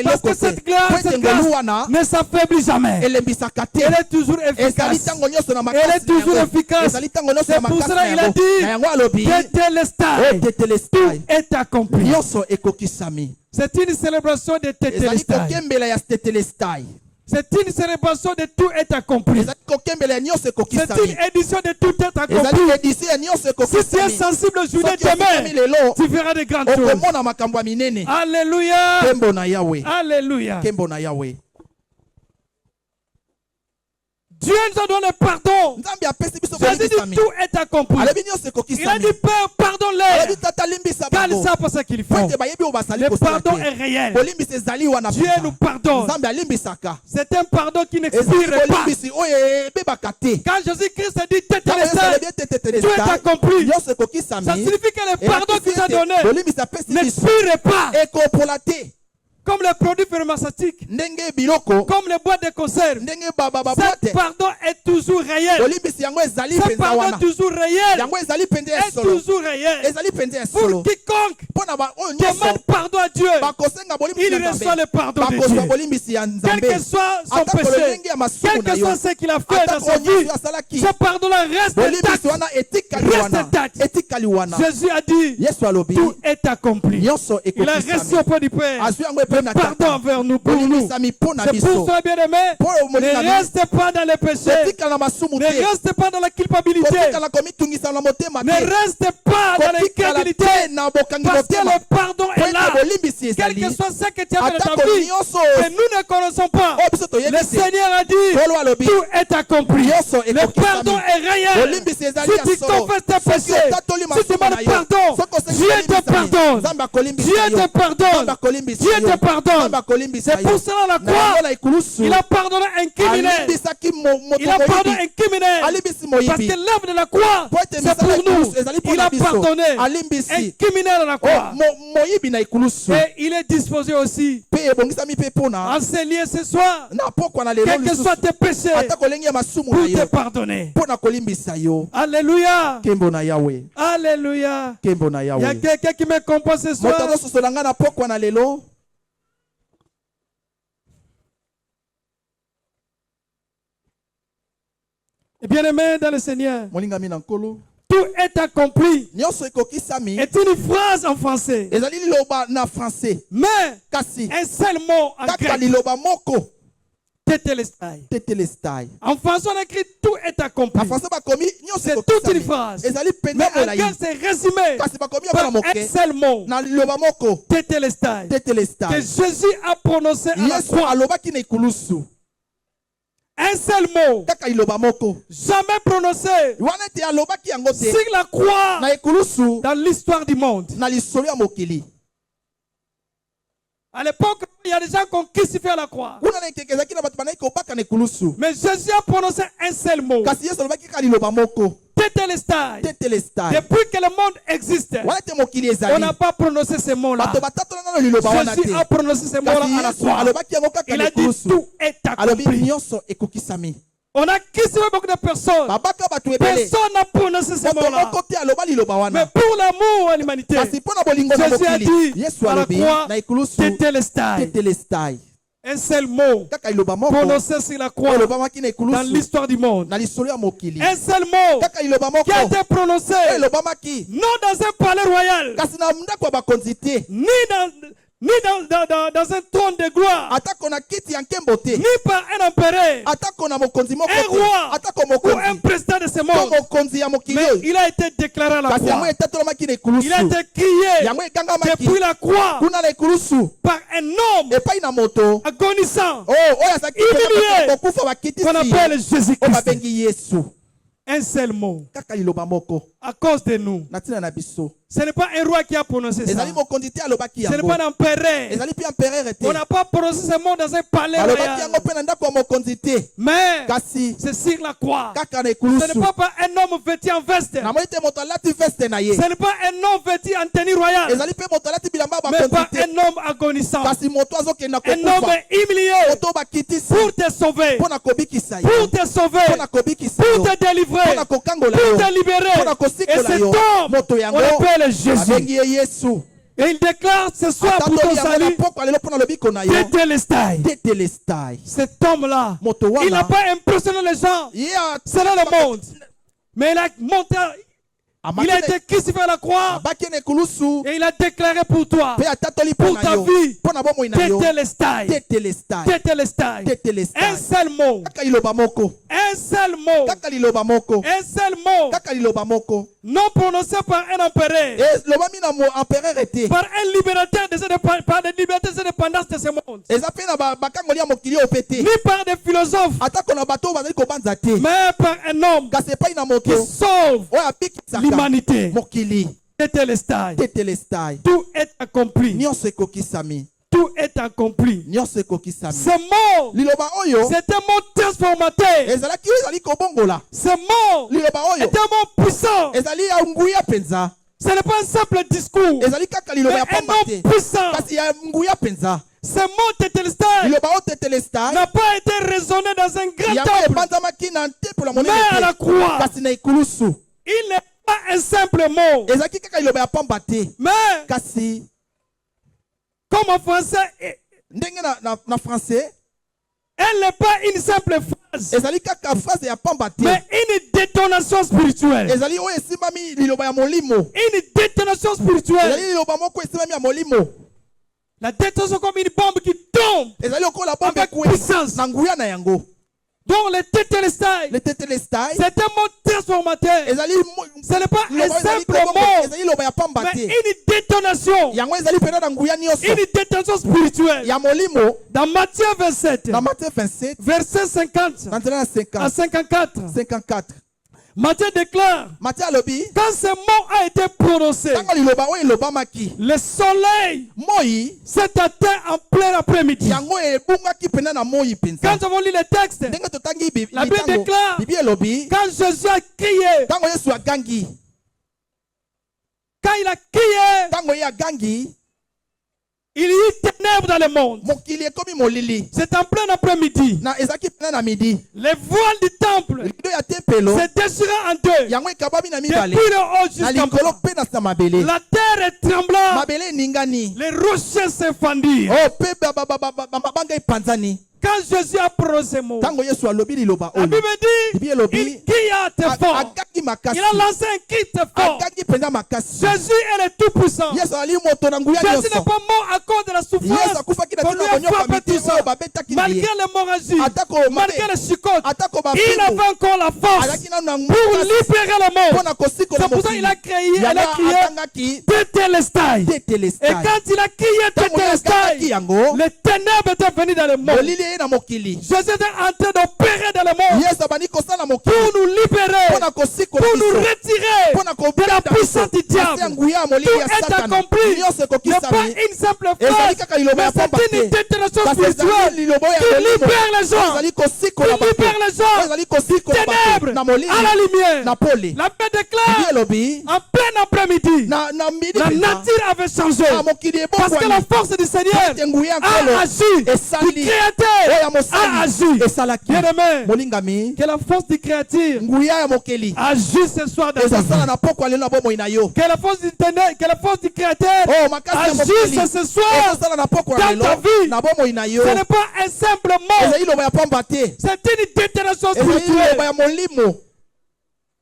Parce que cette grâce ne s'affaiblit jamais. Elle est toujours efficace. Elle est toujours efficace. C'est pour cela qu'il a dit Tétélestai. Tout est accompli. C'est une célébration de Tétélestai. C'est une célébration de tout est accompli. C'est une édition de tout est accompli. Si tu es sensible au journée demain, tu verras de grandes choses. Alléluia. Alléluia. Dieu nous a donné pardon. Jésus dit tout est accompli. Il a dit Père, pardonne-les. Car ils savent pas ce qu'ils font. Le pardon est réel. Dieu nous pardonne. C'est un pardon qui n'expire pas. Quand Jésus-Christ a dit Tétélestai, tout est accompli. Ça signifie que le pardon qu'il a donné n'expire pas. Comme les produits pharmaceutiques, comme les boîtes de conserve, ce pardon est toujours réel. Ce pardon est toujours réel. Est toujours réel. Pour quiconque demande pardon à Dieu, il reçoit le pardon de Dieu. Quel que soit son péché, quel que soit ce qu'il a fait dans sa vie, ce pardon-là reste intact. Jésus a dit, tout est accompli. Il a reçu auprès du Père. Pardon envers nous pour nous. C'est pour cela, bien aimé, ne reste pas dans le péché. Ne reste pas dans la culpabilité. Ne reste pas dans l'incrédulité. Parce que le pardon est là. Quel que soit ce que tu as fait dans ta vie, que nous ne connaissons pas, le Seigneur a dit, tout est accompli. Le pardon est réel. Si tu confesses tes péchés, si tu demandes pardon, Dieu te pardonne. Dieu te pardonne. Dieu te pardonne. C'est pour cela la croix. Il a pardonné un criminel. Il a pardonné un criminel. Parce que l'œuvre de la croix, c'est pour nous. Il a pardonné un criminel à la croix. Et il est disposé aussi à s'allier ce soir, quel que soit tes péchés, pour te pardonner. Alléluia. Alléluia. Il y a quelqu'un qui me comprend ce soir. Bien-aimé dans le Seigneur, tout est accompli. C'est une phrase en français. Mais un seul mot en grec. Tétélestai. En français, on écrit tout est accompli. C'est toute une phrase. Mais en grec, c'est résumé par un seul mot. Tétélestai. Que Jésus a prononcé à la croix. Un seul mot, jamais prononcé sur la croix dans l'histoire du monde. À l'époque, il y a des gens qui ont crucifié à la croix. Mais Jésus a prononcé un seul mot. Tétélestai. Depuis que le monde existe, on n'a pas prononcé ce mot-là. Jésus a prononcé ce mot-là à la croix. Il a dit tout est accompli. On a crucifié beaucoup de personnes. Personne n'a prononcé ce mot-là. Mais pour l'amour à l'humanité, Jésus a dit à la croix, Tétélestai. Un seul mot prononcé sur la croix dans l'histoire du monde. Un seul mot qui a été prononcé non dans un palais royal, ni dans un trône de gloire, ni par un empereur, un roi ou un président de ce monde. Mais il a été déclaré à la croix. Il a été crié depuis la croix par un homme agonisant, humilié, qu'on appelle Jésus-Christ. Un seul mot. À cause de nous, Ce n'est pas un roi qui a prononcé ça. ezali mokonzi te alobaki Ce n'est yango pas l'empereur. ezali mpe empereur te On n'a pas prononcé ce mot dans un palais alobaki royal. yango mpe na ndako ya mokonzi te Mais kasi c'est sur la croix. kaka na Ce ekulusu n'est pas un homme vêtu en veste. namoni te moto alati veste na ye Ce n'est pas un homme vêtu en tenue royale. ezali mpe moto alati bilamba ya Mais pas bakonzi te un homme agonissant. kasi moto azokenda Un homme kokufa humilié moto bakitisi pour te sauver. mpo na kobikisa Pour yo te sauver. mpo na kobikisa yo Pour te délivrer. mpo na kokangola Pour yo te libérer. mpo na Et kosikola cet yo homme, moto on yango l'appelle Jésus. abengi ye yesu Et il déclare ce soir pour ton atatoli yango na salut, pokwa lelo mpo na lobiko na yo Tétélestai. tetelestai Cet homme-là, moto il n'a wana pas impressionné les gens. ye C'est le monde. Mais il a monté, il a été crucifié à la croix abaki na ekulusu et il a déclaré pour toi, mpe atatoli mpo pour na ta yo vie, mpo na bomoi na yo Tétélestai. tetelestai Tétélestai. Un tetelestai seul mot. kaka liloba moko Un seul mot. kaka liloba moko Un seul mot. kaka liloba moko Non prononcé par un empereur. elobami na empereur te Par un libérateur de par des libertés et indépendances de ce monde. eza mpe na bakangoli ya mokili oyo mpe te Ni par des philosophes. atako na bato oyo bazali kobanza te Mais par un homme kasi epai na qui moto sauve oyo abikisaka l'humanité. mokili Tétélestai. tetelestai Tout est accompli. nyonso ekokisami Tout est accompli. nyonso ekokisami Ce mot, liloba oyo c'est un mot transformateur. ezalaki oyo ezali kobongola Ce mot liloba oyo est un mot puissant. ezali ya nguya mpenza Ce n'est pas un simple discours. ezali kaka liloba Mais ya un pamba te mot puissant. kasi ya nguya mpenza Ce mot Tétélestai liloba oyo tetelestai n'a pas été raisonné dans un grand yango temple. ebanzamaki na temple ya Mais à la monene croix. te kasi na ekulusu Il n'est pas un simple mot. ezalaki kaka liloba ya pamba te Mais kasi comme en français, ndenge na français elle n'est pas une simple phrase, ezali kaka phrase ya pamba te mais une détonation spirituelle. ezali oyo esimbami liloba ya molimo Une détonation ezali spirituelle. liloba moko esimbami ya molimo La détonation comme une bombe qui tombe ezali lokola bombe avec ekwe puissance. na nguya na yango Donc le Tétélestai, le tetelestai c'est un mot transformateur. ezali Ce n'est pas un liloba ezali simple kobongo, mot, ezali liloba ya pamba mais te une détonation, yango ezali pena na nguya nyonso une détonation spirituelle. ya molimo Dans Matthieu 27, na Matthieu 27 verset 50 na nzela na à 50 54, 54 Matthieu déclare, Matthieu alobi quand ce mot a été prononcé, ntango liloba oyo elobamaki le soleil moi s'est atteint en plein après-midi. yango ebungaki pena na moi mpenza Quand nous avons lu le texte, ndenge totangi La Bible déclare- bibi elobi quand Jésus a crié, ntango yesu agangi quand il a crié, ntango ye agangi il y eut ténèbres dans le monde. mokili ekomi molili C'est en plein après-midi. na ezalaki pena na midi Les voiles du temple lido ya tempelo s'est déchiré en deux. yango ekabami na mibale Depuis le haut na jusqu'en likolo bas. mpe na sa mabele La terre est tremblante. mabele eningani Les rochers s'effandirent. o mpe mabanga epanzani Quand Jésus a prononcé ce mot, ntango yesu alobi liloba la oyo Bible dit, bibi elobi il cria très fort. agangi makasi Il a lancé un cri très fort. agangi mpenza makasi Jésus est le tout-puissant. yesu azali moto na nguya Jésus n'est nyonso pas mort à cause de la yesu souffrance. akufaki na Qu'on ntina lui a konyoka frappé miti tout ça. oyo babetaki na Malgré ye l'hémorragie, atako malgré mabe les chicotes, atako il bapigo avait encore la force azalaki nanu na pour makasi libérer le mpo monde. na kosikola C'est pour ça mokili qu'il a crié, il yango a crié, atangaki Tétélestai. Et tetelestai quand il a crié ntango ye agangaki Tétélestai, yango les ténèbres étaient venues dans le monde. molili eye na mokili Jésus était en train d'opérer dans le monde yesu abandi kosala mokili pour nous libérer, mpo na kosikola pour nous biso retirer mpo na de la puissance du na diable. se nguya ya molili Tout ya est satana accompli. nyonso Ce n'est pas ekokisami une simple ezali phrase, kaka liloba mais ya pamba c'est une te détonation kasi ezali spirituelle liloba oyo qui ya molimo libère les gens, ezali kosikola qui bato libère les oyo gens ezali kosikola bato ténèbres na molili à la lumière. na pole La paix bibi déclare elobi en plein après-midi, na midi la mpenza, nature avait changé na mokili parce que la ebongwani force du Seigneur ete nguya ya a nkolo agi, du esali oyo ya Créateur a mosali agi. esalaki Bien-aimé, molingami que la force du Créateur nguya ya mokili agisse ce soir dans ta ezosala vie. na pokwa lelo na bomoi na yo Que la force du ténèbre, que la force du Créateur oh makasi ya mokili agisse ce soir. ezosala na pokwa dans lelo ta vie. na bomoi na yo Ce n'est pas un simple mot, ezali liloba ya pamba te c'est une détonation ezali spirituelle liloba ya molimo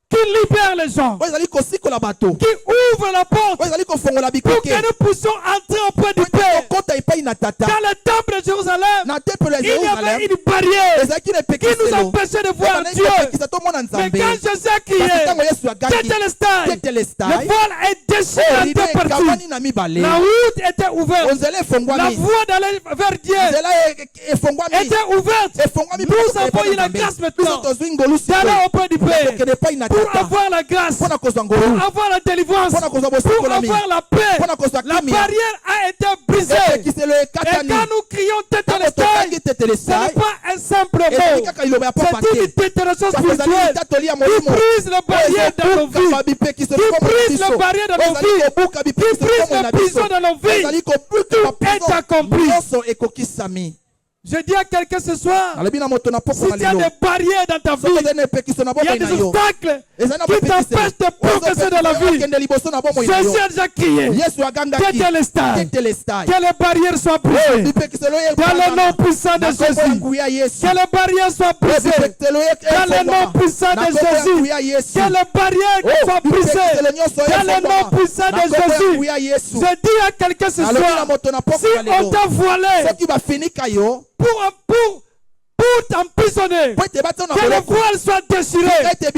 qui libère les gens, oyo ezali kosikola bato qui ouvre la porte oyo ezali kofongola pour bikuke que nous puissions entrer auprès du Père. okota epai na tata Dans le temple de Jérusalem, na tempelo ya il y avait Jérusalem une barrière ezalaki na qui nous epekiselo empêchait de voir Dieu. epekisa tomona Mais nzambe quand Jésus a kasi crié, ntango yesu agangi Tétélestai, tetelestai le voile est déchiré en deux parties. La route était ouverte. La voie d'aller vers Dieu était ouverte. Nous avons eu la grâce maintenant d'aller auprès du Père pour avoir la grâce, pour avoir la délivrance, pour avoir la paix. La barrière a été brisée. Et quand nous crions Tétélestai, ce n'est pas un simple mot. C'est une détermination spirituelle qui brise les barrières dans nos vies, qui brise les barrières dans nos vies, qui brise les prisons dans nos vies. Tout est accompli. Je dis à quelqu'un ce soir, si tu as des barrières dans ta vie, il y a des obstacles qui t'empêchent de progresser dans la vie. Jésus a déjà crié, Tétélestai, que les barrières soient brisées. Dans le nom puissant de Jésus, que les barrières soient brisées. Dans le nom puissant de Jésus, que les barrières soient brisées. Dans le nom puissant de Jésus, je dis à quelqu'un ce soir, si on t'a voilé, pour t'emprisonner, que le voile soit déchiré. Jésus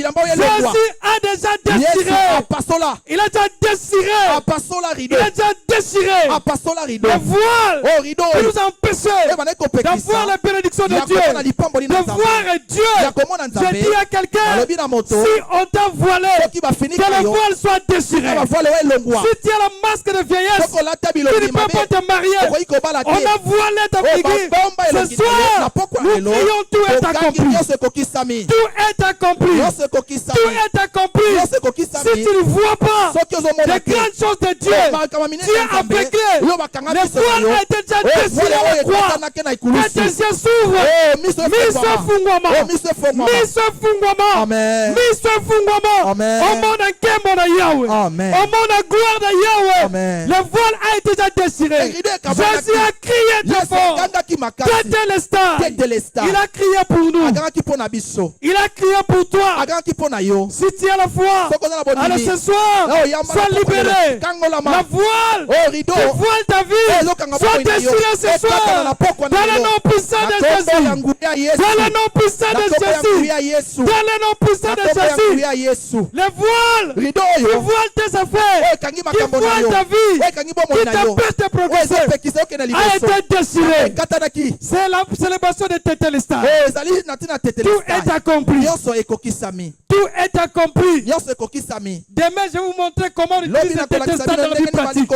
a déjà déchiré. Il a déjà déchiré. Il a déjà déchiré le voile qui nous empêchait d'avoir la bénédiction de Dieu, de voir Dieu. Je dis à quelqu'un, si on t'a voilé, que le voile soit déchiré. Si tu as la masque de vieillesse, tu ne peux pas te marier. On a voilé ta figure. Ce soir, nous crions, tout est accompli. Tout est accompli. Tout est accompli. Si tu ne vois pas les grandes choses de Dieu, tu es aveuglé. Le voile a été déjà déchiré au croix. Tes yeux s'ouvrent. Le voile a été déjà déchiré. Jésus a crié très fort. Tétélestai. Il a crié pour nous. Il a crié pour toi. Si tu as la foi, alors ce soir, sois libéré. La voile, tu voiles ta vie. Sois déchiré ce soir. Dans le nom puissant de Jésus. Dans le nom puissant de Jésus. Dans le nom puissant de Jésus. Les voiles qui voilent tes affaires, qui voilent ta vie, qui t'empêchent de progresser, a été déchiré. C'est la célébration de Tétélestai. Tout est accompli. Tout est accompli. Demain, je vais vous montrer comment utiliser le Tétélestai dans la vie pratique.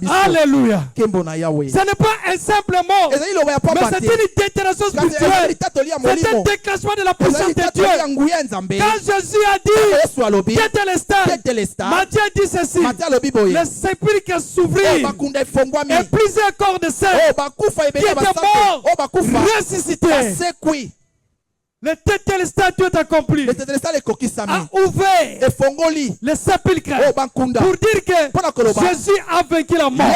Alléluia. Ce n'est pas un simple mot, mais c'est une déclaration spirituelle. C'est un déclenchement de la puissance de Dieu. Quand Jésus a dit Tétélestai, Matthieu dit ceci: le sépulcre s'ouvrit et plusieurs corps de saints qui étaient morts ressuscités. Le Tétélestai, tout est accompli, a ouvert le sépulcre pour dire que Jésus a vaincu la mort.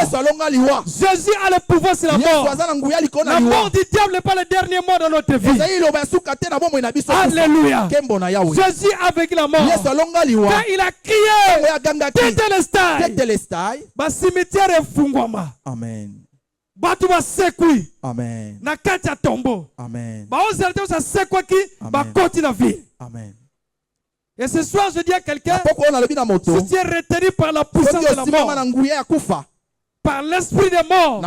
Jésus a le pouvoir sur la mort. La mort du diable n'est pas le dernier mot dans notre vie. Alléluia. Jésus a vaincu la mort. Quand il a crié Tétélestai, le cimetière est fungwama. Amen. Batu ba sekui. Amen. Na kati ya tombo. Amen. Ba ozerte sa sekwa ki ba koti na vie. Amen. Et ce soir je dis à quelqu'un, si tu es retenu par la puissance de la mort, par l'esprit de mort,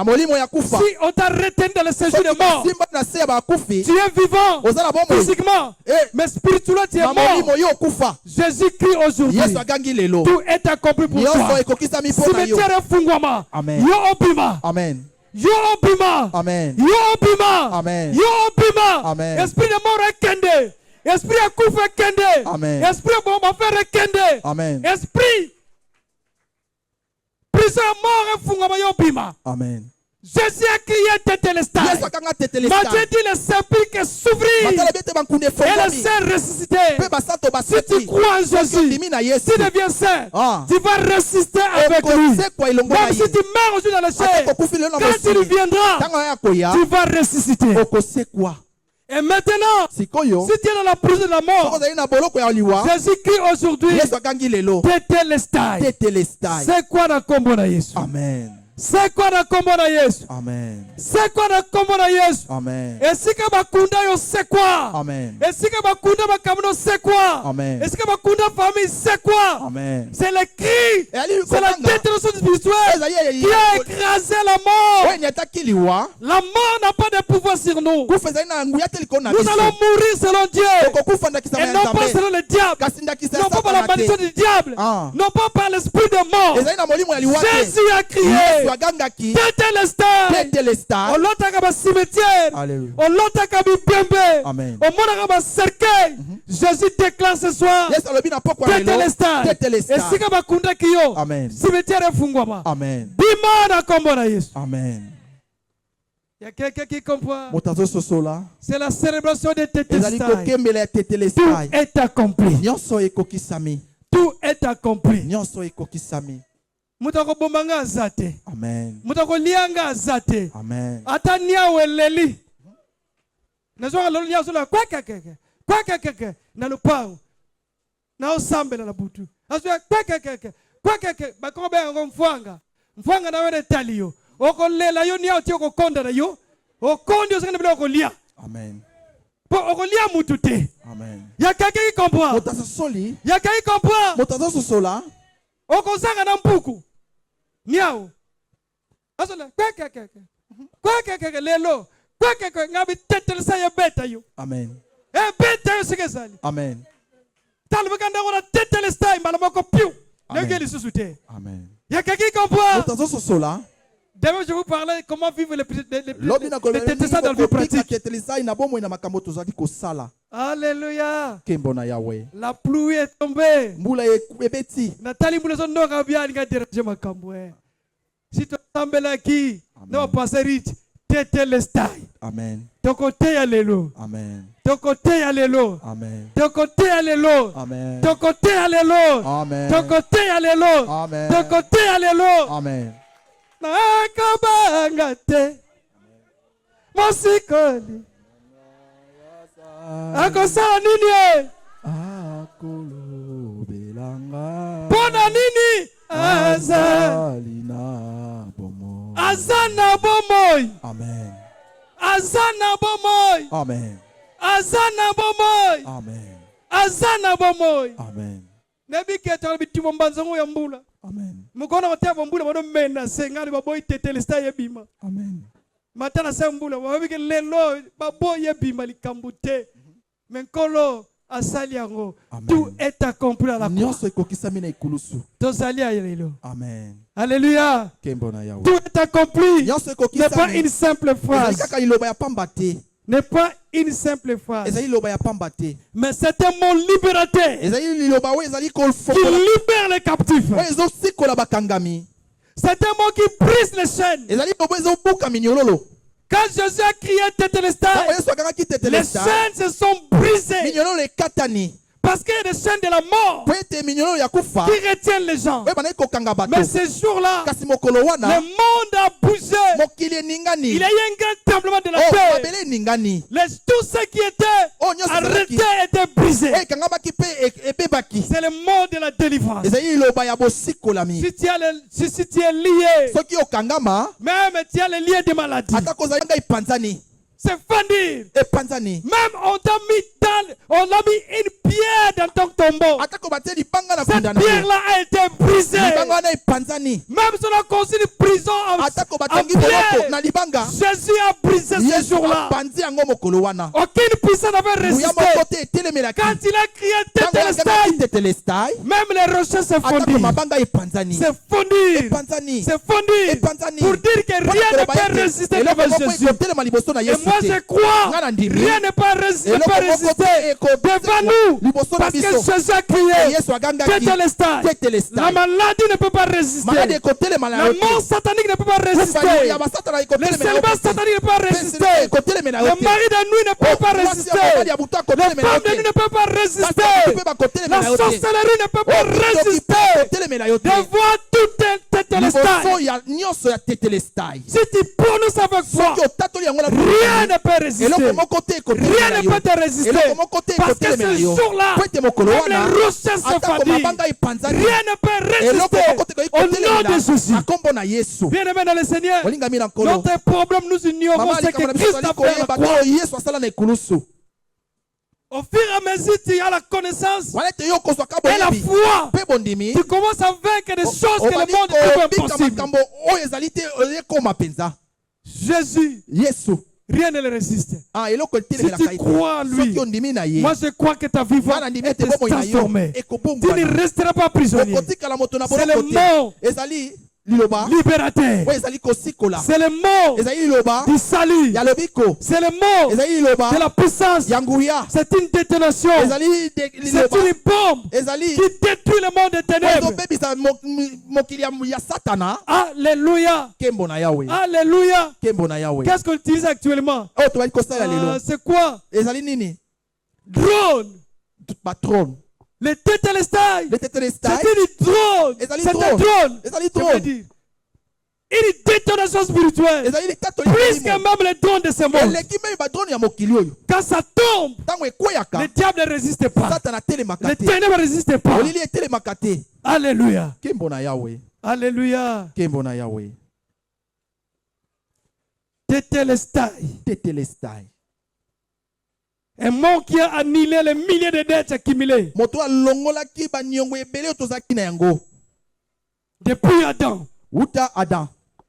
si on t'a retenu dans le séjour de mort, tu es vivant physiquement, mais spirituellement tu es mort. Jésus crie aujourd'hui, tout est accompli pour toi. Cimetière est fungwama. Yo obima. Amen. Yo obima. Amen. Yo obima. Amen. Yo obima. Amen. Esprit de mort est kende. Esprit de koufa kende. Amen. Esprit de bomba faire kende. Amen. Esprit prison mort est fungwama yo obima. Amen. Jésus a crié Tétélestai. Matthieu dit le sépulcre s'ouvrit et le saint ressuscité. Si tu crois en Jésus, si tu deviens saint, tu vas ressusciter avec lui. Même si tu meurs aujourd'hui dans le chair, quand tu viendras, tu vas ressusciter. Et maintenant, si tu es dans la prison de la mort, Jésus crie aujourd'hui Tétélestai. C'est quoi dans Kombo na Yesu? Amen. C'est quoi na kombo na Yesu? Amen. C'est quoi na kombo na Yesu? Amen. Esika bakunda yo c'est quoi? Amen. Esika bakunda bakamuno c'est quoi? Amen. Esika bakunda famille c'est quoi? Amen. C'est le cri. C'est la détention spirituelle qui a écrasé la mort. La mort n'a pas de pouvoir sur nous. Nous allons mourir selon Dieu et non pas selon le diable. Non pas par la malédiction du diable. Non pas par l'esprit de mort. Jésus a crié. Tétélestai. On l'entend comme cimetière. On l'entend comme bébé. Amen. On l'entend comme cercueil. Jésus déclare ce soir. Tétélestai. Et si comme bakunda kiyo. Amen. Cimetière est fungwama. Amen. Bima na kombo na Yesu. Amen. Il y a quelqu'un qui comprend. C'est la célébration de Tétélestai. Tout est accompli. Tout est accompli. Mutako bombanga azate. Amen. Mutako lianga azate. Amen. Atania weleli. Nazoka lolo nya sola kwa keke. Kwa keke na lupao. Na osambe na butu. Azoya kwa keke. Kwa keke bakobe ngo mfwanga. Mfwanga na wele talio. Oko lela yo nya oti oko konda na yo. Okondi osanga bila oko lia. Amen. Po oko lia mutu te. Amen. Ya keke ki comprend. Motazo soli. Ya keke comprend. Motazo sola. Oko zanga na mpuku. Niao. Asola kwa lelo. Kwa ngabi Tétélestai ya beta yo. Amen. Beta yo sikesali. Amen. Talbakanda ngona Tétélestai malamoko piu. Amen. Ngeli susute. Amen. Ya kaki comprend. Motazo sola. Demain je vous parler comment vivre les Tétélestai dans la vie pratique. Alléluia. La pluie est tombée. Nathalie Mouleson n'aura bien déranger ma camboué. Si tu as là qui, non pas rich, Tétélestai. Amen. Ton côté alléluia. Amen. Ton côté alléluia. Amen. Ton côté alléluia. Amen. Ton côté alléluia. Amen. Ton côté alléluia. Amen. Ton côté alléluia. Amen. Nakabangate. Mosikoli. Akosala nini? Akolo belanga. Pona nini? Azana bomoi. Amen. Azana bomoi. Amen. Azana bomoi. Amen. Azana bomoi. Amen. Nebi ketala bitimo mbanzango ya mbula. Amen. Mukona wateva mbula bado mena sengani baboy Tétélestai yebima. Amen. Matana sa mbula wabike lelo baboy yebima likambute. Menkolo asali yango. Tout est accompli à la croix. Tozali alléluia. Amen. Alléluia. Tout est accompli. N'est pas une simple phrase. N'est pas une simple phrase. Mais c'est un mot libérateur qui libère les captifs. C'est un mot qui brise les chaînes. Quand Jésus a crié Tétélestai, les chaînes se sont brisées. Parce qu'il y a des chaînes de la mort qui retiennent les gens. Mais ce jour-là, le monde a bougé. Il y a eu un grand tremblement de la terre. Tout ce qui était arrêté était brisé. C'est le mot de la délivrance. Si tu es lié, même tu as les liens de maladie. C'est fandir. Même on t'a mis une pierre dans ton tombeau. Cette pierre-là a été brisée. Même si on a construit une prison en pierre, Jésus a brisé ce jour-là. Aucune puissance n'avait résisté. Quand il a crié Tétélestai, même les rochers se fondirent. C'est fondir. C'est fondir. Pour dire que rien ne peut résister devant Jésus. Et moi je crois, rien ne peut résister devant nous. Parce que Jésus a crié Tétélestai. La maladie ne peut pas résister. La mort satanique ne peut pas résister. Le célibat satanique ne peut pas résister. Le mari de nuit ne peut pas résister. Le femme de nuit ne peut pas résister. La sorcellerie ne peut pas résister. Devant tout Tétélestai. Si tu prononces avec foi, rien ne peut résister. Rien ne peut te résister. Parce que ce jour-là, même les rochers se fendent. Rien ne peut résister. Au nom de Jésus. mpona Yesu. Bien-aimé dans le Seigneur, Olingami na nkolo. notre problème, nous ignorons Mama ce que likambo na biso Christ a ezali fait à la koyeba croix. to Yesu asala na ekulusu. Au fur et à mesure tu as la connaissance Wana te yo kozwaka et la boyebi. foi, Pe bondimi. tu commences à vaincre des choses que le Obandi monde trouve kobika impossibles. makambo oyo ezali te ekoma penza. Jésus, Yesu. rien ne le résiste. Ah, eloko Si etelemela tu crois en lui, soki ondimi na ye. moi je crois que ta vie va Wana ndimi être ete bomoi na yo transformée. Tu ne ekobongwana. resteras pas prisonnier. Okotikala moto na C'est le boloko te. mot Ezali liloba. libérateur. Oyo ezali kosikola. C'est le mot Ezali liloba. du salut. Ya lobiko. C'est le mot Ezali liloba. de la puissance. Ya nguya. C'est une détonation. Ezali C'est liloba. une bombe Ezali qui détruit le monde des ténèbres. ozobebisa mokili ya satana. Alléluia. Kembo na Yahweh. Alléluia. Kembo na Yahweh. Qu'est-ce qu'on utilise actuellement? Oyo tobali kosala lelo. C'est quoi? Ezali nini? Drone. Patron. Le tétélestai. Le tetelestai. C'est une drone. Ezali C'est un drone. drone. Ezali Ça veut drone. dire une détonation spirituelle. Ezali likatoli. Plus que même les drones de ce monde. Eleki memi badrone ya mokili oyo. Quand ça tombe, Ntango ekweyaka. le diable ne résiste pas. Satana telemaka Les te. ténèbres ne résistent pas. Olili etelemaka te. Alléluia. Kembo na Yahweh. Alléluia. Kembo na Yahweh. Tétélestai. Tetelestai. Un mot qui a annihilé les milliers de dettes accumulées Moto alongolaki baniongo ebele oyo tozalaki na yango. depuis Adam. Wuta Adam.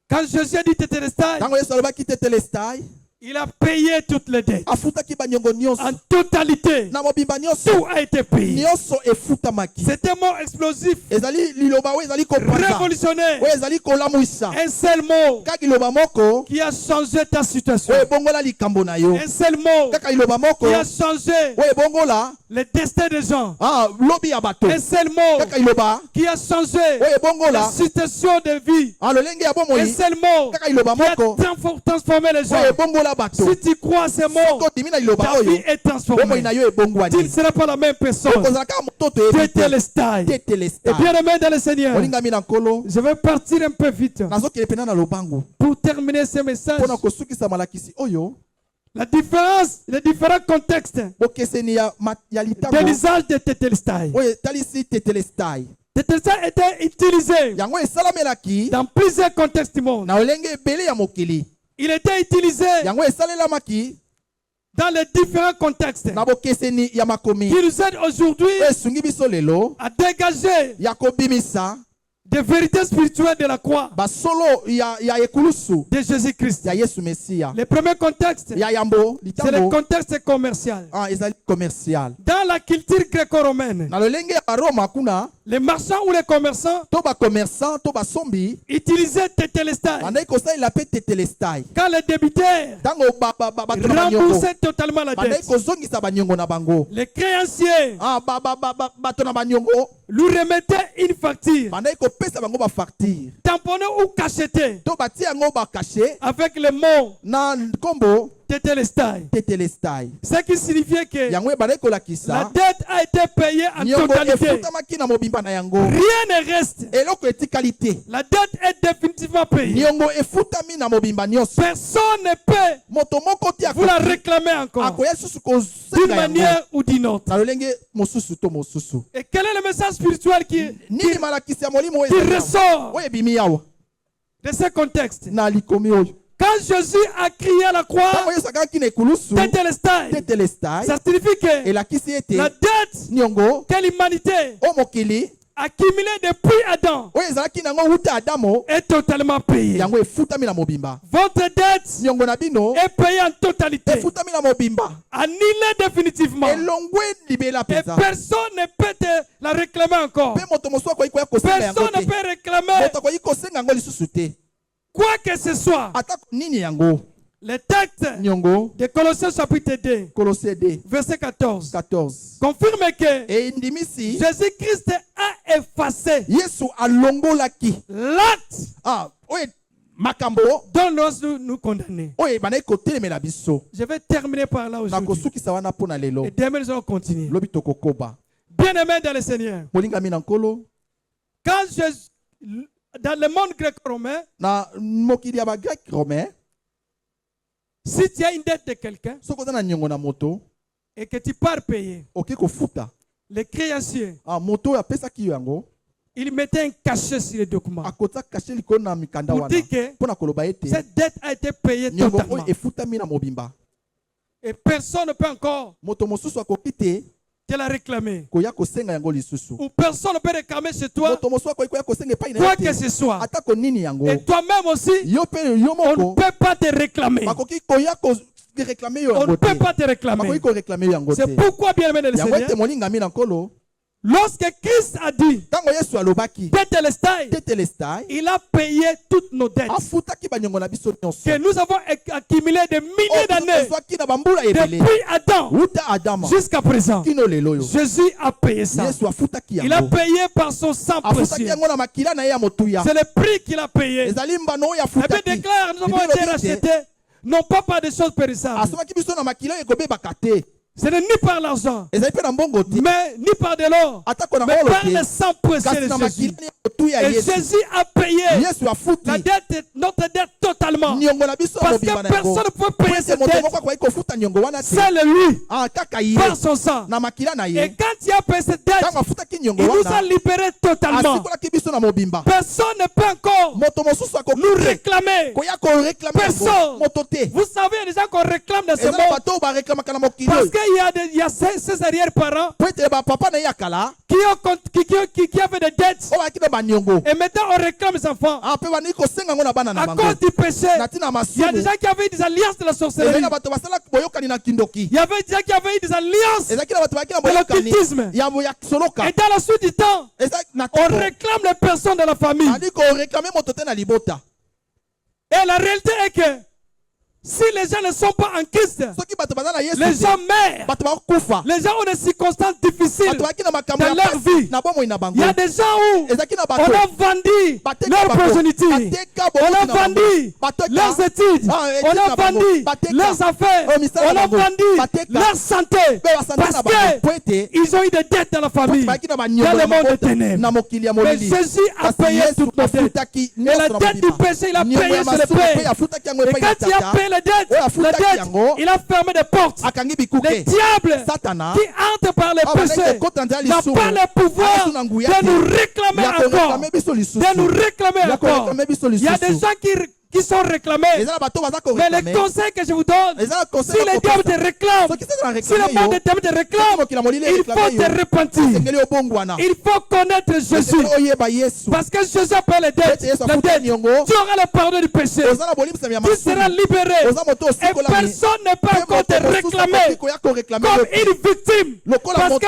Quand Jésus a dit tétélestai, Ntango Yesu alobaki tetelestai. il a payé toutes les dettes. Afutaki baniongo nyonso. En totalité, Na mobimba tout nyonso. a été payé. Nyonso efutamaki. C'est un mot explosif, Ezali liloba oyo ezali kopanza. révolutionnaire. Oyo ezali kolamwisa. Un seul mot Kaka liloba moko. qui a changé ta situation. Oyo ebongola likambo na yo. Un seul mot Kaka liloba moko. qui a changé Oyo ebongola. le destin des gens. Ah, lobi ya bato. Un seul mot Kaka liloba. qui a changé Oyo la ebongola. situation de vie. Ah, lolenge ya Un bomoi. seul mot Kaka liloba qui a moko. transformé les gens. Oyo ebongola bato. Si tu crois à ces mots, Kodimi na liloba ta vie oyo. est Bomoi transformée. na yo Tu ne ebongwani. seras pas la même personne. Okozalaka mototo ebi te. Tétélestai. Et Tetelestai. bien aimé dans le Seigneur, Olingami na nkolo. je vais partir un peu vite Nazokele pena na lobango. pour terminer ce message. Mpona kosukisa malakisi oyo. La différence, les différents contextes Bokeseni ya de litango. l'usage de tétélestai. Oyo etalisi tetelestai. Tétélestai était utilisé Yango esalamelaki dans plusieurs contextes du monde. na olenge ebele ya mokili. Il était utilisé Yango esalelamaki dans les différents contextes na bokeseni ya makomi. qui nous aident aujourd'hui Oyo esungi biso lelo à dégager ya kobimisa des vérités spirituelles de la croix basolo ya ekulusu de Jésus-Christ. ya Yesu Mesia. Le premier contexte, Ya yambo c'est le litango. contexte commercial. Ah, ezali commercial. Dans la culture gréco-romaine, Na lolenge ya Roma kuna les marchands ou les commerçants to ba commerçant to ba sombi utilisaient tétélestai bandai kosalela pe tetelestai. quand les débiteurs Tango bato na baniongo remboursaient totalement la bandai dette. kozongisa baniongo na bango. Les créanciers Ah, bato na baniongo lui remettaient une facture bandai kopesa bango ba facture. tamponnée ou cachetée To batia yango ba caché avec le mot na kombo tétélestai. tetelestai. Ce qui signifiait que Yango bandai la kolakisa dette a été payée en niongo totalité. efutamaki na mobimba na yango. Rien ne reste. Eloko etikalité. La dette est définitivement payée. Niongo efutami na mobimba nyonso. Personne ne peut Moto moko te vous la réclamer encore akoya susu d'une kosenga yango. manière ou d'une autre. Na lolenge mosusu to mosusu. Et quel est le message spirituel Nini malakisi ya molimo oyo qui ezali awa? ressort Oyo ebimi awa de ce contexte? na likomi oyo. Quand Jésus a crié à la croix, Ntango Yesu akangaki na ekulusu tétélestai, tetelestai ça signifie que elakisi ete la dette niongo que l'humanité o mokili accumulée depuis Adam oyo ezalaki nango wuta Adamo est totalement payée. yango efutami na mobimba. Votre dette Niongo na bino est payée en totalité, efutami na mobimba. annulée définitivement. Elongwe libela Et penza. personne ne peut te la réclamer encore. Pe moto mosusu akoki koya kosenga yango Personne ne te. peut réclamer Moto akoki kosenga yango lisusu te. quoi que ce soit. Ata nini yango. Le texte Niongo de Colossiens chapitre 2, Colossiens 2 verset 14, 14. confirme que Endimisi Jésus-Christ a effacé Yesu alongolaki. l'acte Ah, oye makambo dont nous condamnés. oye bandai kotelemela biso. Je vais terminer par là Na aujourd'hui. kosukisa wana mpona lelo. Et demain, nous allons continuer. Lobi tokokoba. Bien-aimés dans le Seigneur, Molingami na nkolo. quand dans le monde grec-romain, Na mokili ya bagrek romain. si tu as une dette de quelqu'un Soki oza na niongo na moto. et que tu pars payer, Oke kofuta. les créanciers Ah, moto oyo apesaki yo yango. il mettait un cachet sur les documents. Akota caché likona mikanda Pour wana. dire que Pona koloba ete. cette dette a été payée Nyongo totalement. oyo efutami na mobimba. Et personne ne peut encore Moto mosusu akoki te te la réclamer. koya kosenga yango lisusu. Ou personne ne peut réclamer chez toi Moto mosusu akoki koya kosenga epai na quoi ye que te. ce soit. Atako nini yango. Et toi-même aussi, Yo pe yo on ne moko. peut pas te réclamer. Bakoki koya ko réclamer yo On ne yango peut te. pas te réclamer. Bakoki ko réclamer yo yango te. C'est pourquoi, bien aimé le Yango ete Seigneur, moninga mina nkolo. lorsque Christ a dit, Tango Yesu alobaki. Tetelestai, Tetelestai. il a payé toutes nos dettes Afutaki banyongo na biso nyonso. que nous avons accumulé des milliers d'années Ozwaki na bambula ebele. depuis Adam Uta Adama. jusqu'à présent. Kino lelo yo. Jésus a payé ça. Yesu afutaki Il a yango. payé par son sang Afutaki précieux. yango na makila na ye ya motuya. C'est le prix qu'il a payé. Ezali mbano oyo La Bible afutaki. déclare, nous avons Bible été lobi te. rachetés, non pas par des choses périssables. Asomaki biso na makila oyo ekobebaka te. Ce n'est ni par l'argent, Ezali pe na mbongo te. mais ni par de l'or, Atako na mais olo par te. le sang précieux Kasi de na Jésus. makila ya motuya Et Yesu. Jésus a payé Yesu afuti. la dette, notre dette totalement. Nyongo na biso Parce mobimba que na yango. personne ne peut payer Pwese cette moto dette. moko akoki kofuta nyongo wana te. C'est lui, Ah, kaka ye. par son sang. Na makila na Et ye. quand il a payé cette dette, Tango afutaki nyongo il nous a wana. libérés totalement. Asikolaki biso na mobimba. Personne ne peut encore Moto mosusu akoki nous te. réclamer. Koya ko réclamer Personne. moto te. Vous savez, il y a des gens qu'on réclame dans ce Ezala monde bato ba réclamaka na mokili. parce qu'il y a ces arrière-parents Po ete ba papa na ye akala. qui avaient des dettes. O bakina ba nyongo. Et maintenant, on réclame les enfants. Ah pe bani ko senga ngo na bana na À bango. cause du péché, Natina il y a des masumu. gens qui avaient eu des alliances de la sorcellerie. Ezali na bato basala boyokani na kindoki. Il y avait des gens qui avaient eu des alliances. Ezaki na bato bakina De boyokani. l'occultisme. Ya boya soloka. Et dans la suite du temps, Ezaki na on toko. réclame les personnes de la famille. Adi ko réclamer moto te na libota. Et la réalité est que si les gens ne sont pas en Christ, Soki bato baza na Yesu. les gens meurent. Bato ba kufa. Les gens ont des circonstances difficiles. Bato bakina makambo dans ya leur vie. Na bomo ina bango. Il y a des gens où Ezaki na on bato. a vendu Bateka leur bango. progéniture. Bateka On bango a na bango. vendu Bateka. leurs études. Ah, études On a na bango. vendu Bateka. leurs affaires. Oh, misala On a bango. vendu Bateka. leur santé. Ba santé Parce na bango. Po ete. qu'ils ont eu des dettes dans la famille. Bakina ba Dans nyongo le na monde de mabota. ténèbres. Na mokili ya Mais molili. Jésus a Kasi payé Yesu toutes nos dettes. afutaki Et la nyonso na dette du mobimba. péché, il a Nyongo payé ya sur le masumu pe paix. afutaki yango Et epai na quand il a tata. payé la dette, Oyo afutaki yango. il a fermé des portes. Akangi Les bikuke. diables Satana. qui entrent par les Ah, péchés baleke kota nzela n'ont lisumu. pas le pouvoir Ayesu na nguya de te. nous réclamer Ya ko encore. réclamer biso lisusu. De nous réclamer Ya ko encore. réclamer biso Il y a des lisusu. gens qui sont réclamés. Ezala bato baza ko Mais le réclamer. conseil que je vous donne, Ezala si conseil les ya diables te kopesa. réclament, Soki sasa na si le réclamer monde yo. de diable te réclame, Mokila molili il réclamer faut yo. te repentir. Asengeli obongwana. Il faut connaître Jésus. Oyeba Yesu. Parce que Jésus a payé les dettes. Ete Yesu La afuta dette. niongo. Tu auras le pardon du péché. Ozala bolimisa ya Tu seras masumu. libéré. Oza moto Et osikola. personne ne peut encore te réclamer comme une victime. Parce que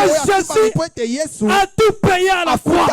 Jésus a tout payé à la croix.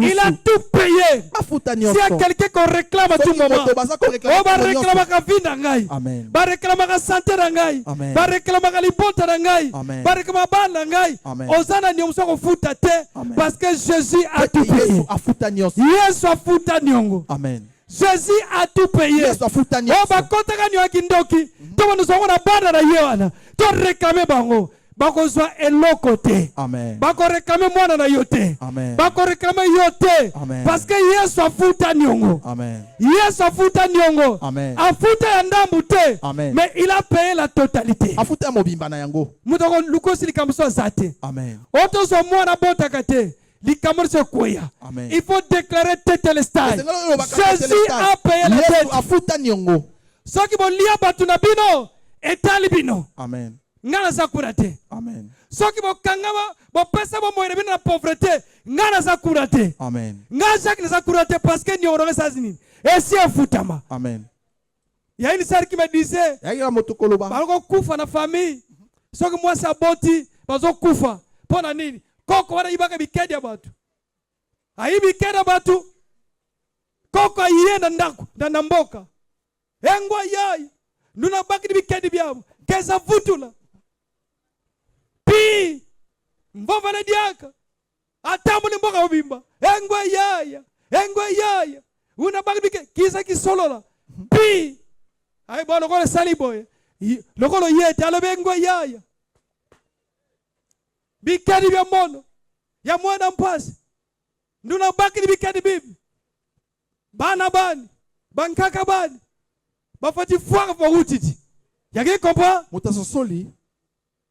Il a tout payé. S'il y a quelqu'un qu'on réclame à tout moment, on va réclamer la vie d'Angaï. Amen. Va réclamer la santé d'Angaï. Amen. Va réclamer la libonta d'Angaï. Amen. Va réclamer la bande d'Angaï. Amen. Osana nyomso ko futa te. Amen. Parce que Jésus a tout payé. Yesu afuta nyonso. Yesu a futa nyongo. Amen. Jésus a tout payé. Yesu afuta Oh, nyonso. bakotaka nyo kindoki. To nous avons la bande na yewana. To réclamer bango. Bakozwa eloko te. Amen. Bako réclamer mwana na yo te. Amen. Bako réclamer yo te. Amen. Parce que Yesu afuta nyongo. Amen. Yesu afuta nyongo. Amen. Afuta ya ndambu te. Amen. Mais il a payé la totalité. Afuta mobimba na yango. Mutoko lukosi likambo so zate. Amen. Otozo mwana botaka te. Likambo so koya. Amen. Il faut déclarer tetelestai. Jésus a payé la Yesu dette. afuta nyongo. Soki bolia batu na bino etali bino. Amen. Ngana zakura te. Amen. Soki bokanga bopesa bomoyele bino na pauvreté ngana zakura te. Amen. Nga Jacques zakura te parce que nyoro sazini. Et si afutama. Amen. Il y a une sœur qui me disait Yagira motokoloba. baloko kufa na famille. Soki moi sa boti bazo kufa. Pona nini? Koko wana ibaka bikedi ya batu. Ayi bikedi ya batu. Koko yenda ndako na mboka. Engwa yai. Nuna baki bikedi byabo. Kesa futula. Pi. Mvova na diaka. Atamu ni mboka obimba. Engwa yaya. Engwa yaya. Una baki bikedi. Kisa kisolola. Pi. Ayi bo lokolo sali boy. Lokolo yete alobe engwa yaya. Bikedi bya mono. Ya mwana mpasi. Nuna baki bikedi bibi. Bana bani. Bankaka bani. Bafati fuaka for utiti. Yaki comprend? Mutasosoli.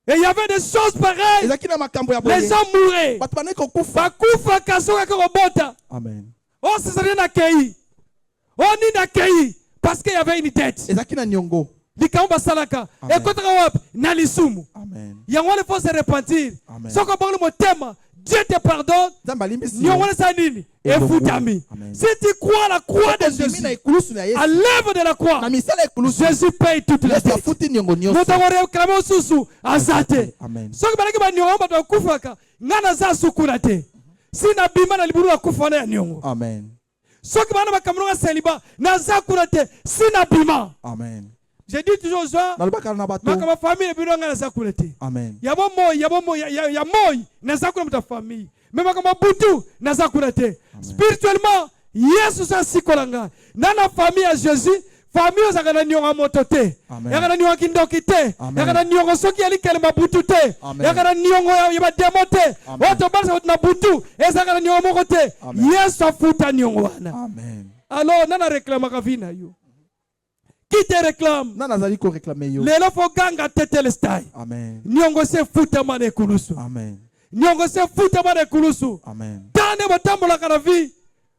Et il y avait des choses pareilles. Les gens mouraient. Bakufa kasoka korobota. Amen. Oh, c'est ça n'a accueilli. Oh, ni accueilli. Parce qu'il y avait une dette. Likamba salaka. Et quand on a nalisumu. Amen. Il y a un faut se repentir. Amen. Ce qu'on parle de mon thème, Dieu te pardonne. Et foutami. Si tu crois à la croix de Jésus, à l'œuvre de la croix, Jésus paye toute la dette. Nous avons réclamé au sous azate. Ce que balaki ba nyongo ba kufaka, ngana za sukurate. Si na bima na liburu akufana ya nyongo. Amen. Ce que bana ba kamronga celibat, na za kurate, si na bima. Amen. J'ai dit toujours ça. Ma famille est bien dans sa coulette. Amen. Ya moi, na sa coulette ta famille. Mais ma butu na sa coulette. Spirituellement, Yesu sa sikolanga. Na la famille à Jésus, famille aux agana nyonga motote. Agana nyonga kindokite. Agana nyonga soki ali kelma butute. Agana nyonga ya demote. Oto basa na butu, ezagana nyonga mokote. Yesu afuta nyonga wana. Amen. Alors nana réclame ka vina yo. Qui te réclame? Lelo fo ganga tete le stai. Amen. Nyongo se futa mane kulusu. Amen. Nyongo se futa mane kulusu. Amen. Tane botambola kana vie.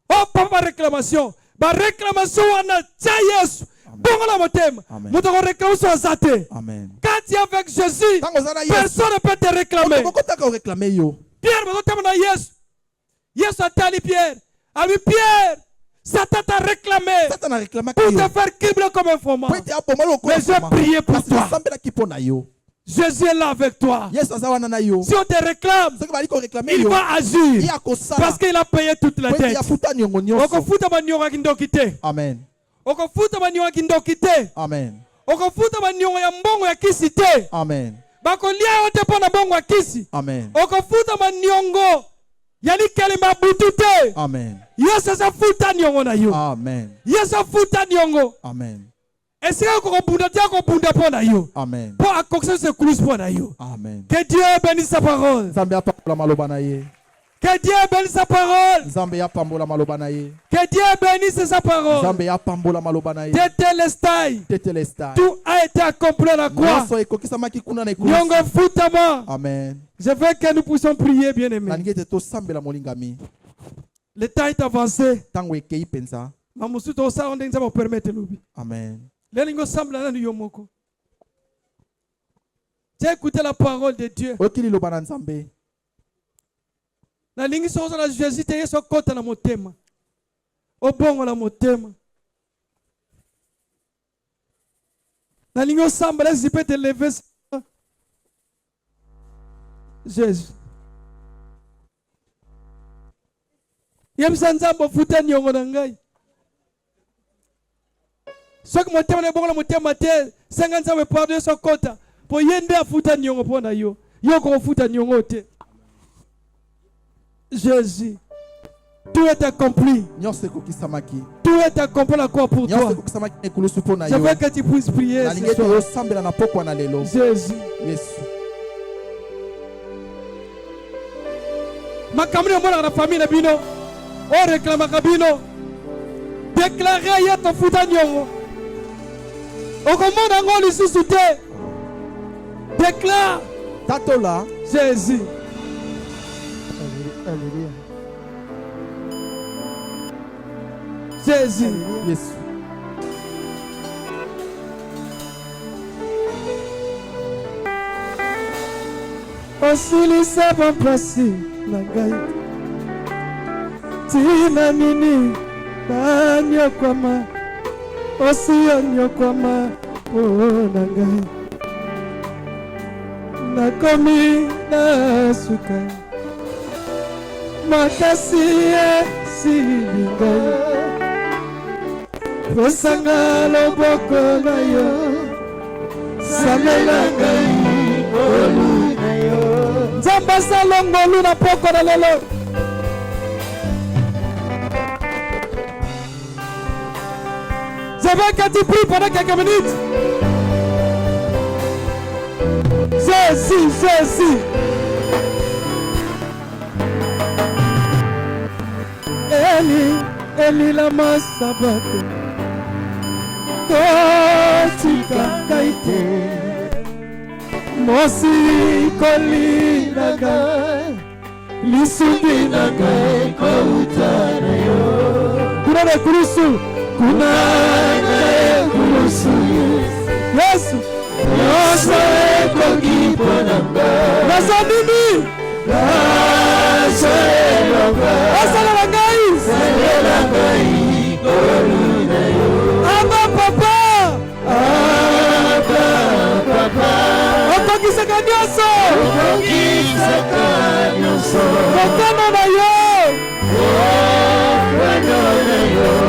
Oh papa réclamation. Ba réclamation wana cha Yesu. Bongo la motema. Muto ko réclamation azate. Amen. Quand tu es avec Jésus, personne ne peut te réclamer. Pierre botambola na Yesu. Yesu atali Pierre. Ami Pierre. Satan t'a réclamé pour te faire cribler comme un froment. Mais j'ai prié pour toi. Jésus est là avec toi. Si on te réclame, il va agir. Parce qu'il a payé toute la dette. Amen. Amen. Amen. Amen. Yali kelima butute. Amen. Yesu sa futa nyongo na yo. Amen. Yesu futa nyongo. Amen. Esika ko bunda tia ko bunda pona yo. Amen. Pour accrocher ce cruce pona yo. Amen. Que Dieu bénisse sa parole. Zambia pambola maloba ye. Que Dieu bénisse sa parole. Zambia pambola maloba ye. Que Dieu bénisse sa parole. Zambia pambola maloba ye. Tetelestai. Tout a été accompli à la croix. Nyongo futama. Amen. Je veux que nous puissions prier, bien-aimés. Le temps est avancé. Amen. J'ai écouté la parole de Dieu. Na lingi sozo na Jésus te yeso kota na motema. Obongo na motema. Na lingi osamba laisse peut te lever. Jésus. Yemsa nzambo futa nyongo na ngai. Soki motema na bongo na motema te, senga nzambo pardon so kota. Po yende afuta nyongo pona yo. Yo ko futa nyongo te. Jésus. Tout est accompli. Tout est accompli la croix pour toi. Je veux que tu puisses prier. Jésus. Ma camino mona na famille na bino. O réclama kabino. Déclarer ya to futa nyongo. O komona ngoli susu te. Déclare. Tatola. Jésus. Alléluia. Jésus. Yes. Osilisa bampasi na ngai. Tina nini banyokwama. Osionyokwama na ngai. Nakomi na suka. Makasi silingai. Posanga loboko na yo. Salela ngai olu na yo. Nzamba salongo olu na poko na lelo. Je veux que tu pries pendant quelques minutes. Jésus, Jésus. Eli lama sabate. Kotika kaite. mosikoli na ngai lisuki na ngai ekouta na yo kuna na ekulusu kuna na ekulusu Yesu nyonso ekoki mpo na ngai naza nini naza elonga asalela ngai salela ngai kolu na yo aba papa okokisaka nyonso mokano na yo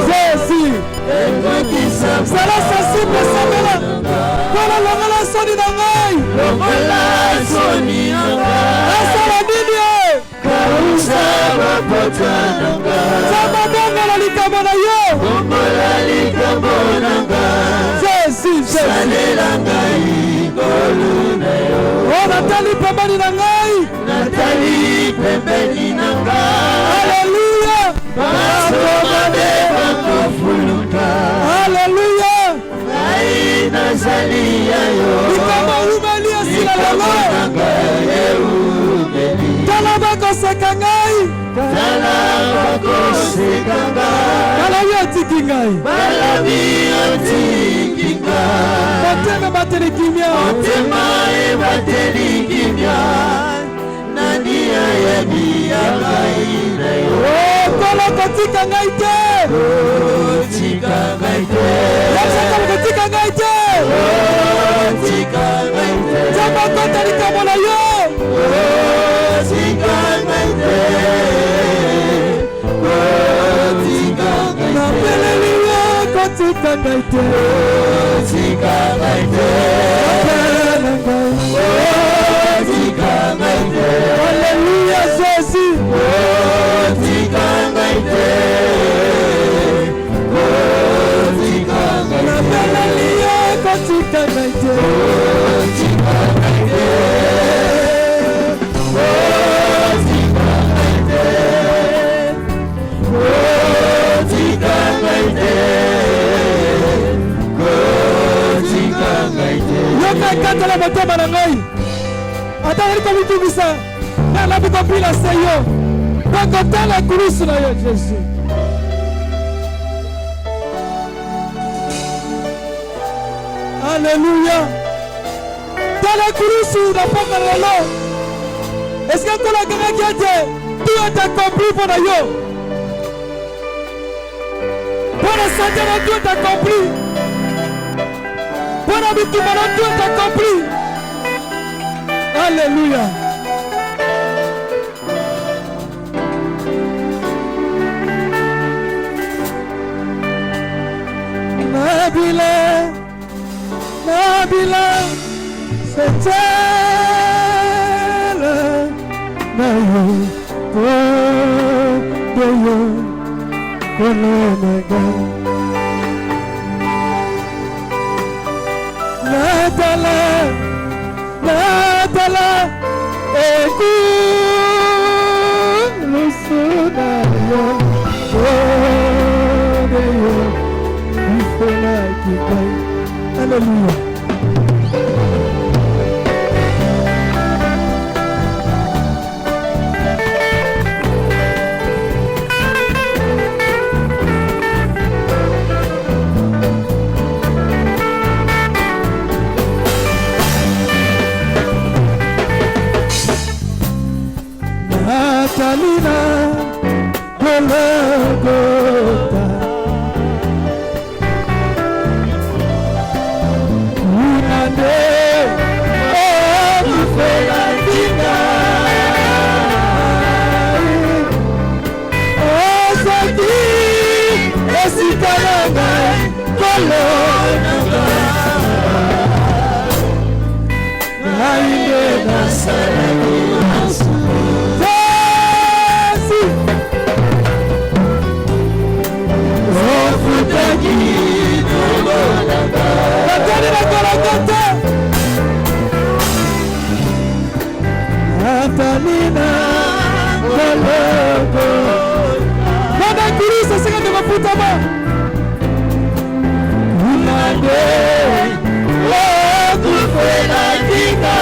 Jésus zala sensible sabela mpona longola soni na ngai asala nini zamba bongola likambo na yo Jésus natali pembeni na ngai Alléluia Alléluia likambo umeli esila lelo tala bakoseka ngai balobi otiki ngai motema bateli kimia nani ayebi ya ngai na yo kolo kotika ngai te kotika ngai te nzambe akota likambo na yo napeleli yo kotika ngai te Alléluia Jésus napeleli yo kotika ngai te yoka ekatela motema na ngai ata nali komitungisa ngai nabi kopila se yo nakotala ekulusu na yo Jésus Alléluia tala ekulusu na mpoka lelo eske kolakangaki ete tout est accompli mpo na yo mpo na santé na tout est accompli mpo na bitumba na tout est accompli Alléluia Nabila c'est elle Nayo Doyo Kolomega Natala Eku Lusuna Yo Doyo Ifela Kikai Alléluia Natalina Golgotha Unande Ofela Tika Osaki Esikalanga Kolonanga Ainde Nasarani Natalina Golgotha Nada Kristo sika de mafuta ba Unande Okufela Tika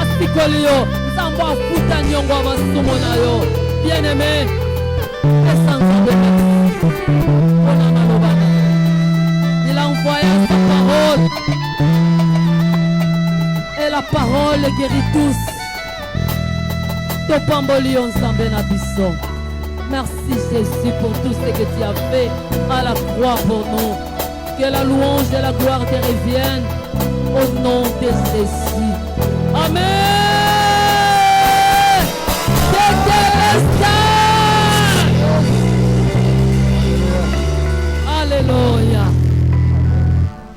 asikoli yo nzambe afuta nyongo ya masumu na yo bien-aimé pesa nzambe mpona malobana. Il a envoyé sa parole et la parole guérit tous. Topamboli yo nzambe na biso. Merci Jésus pour tout ce que tu as fait à la croix pour nous. Que la louange et la gloire te reviennent au nom de Jésus. Amen. Alléluia.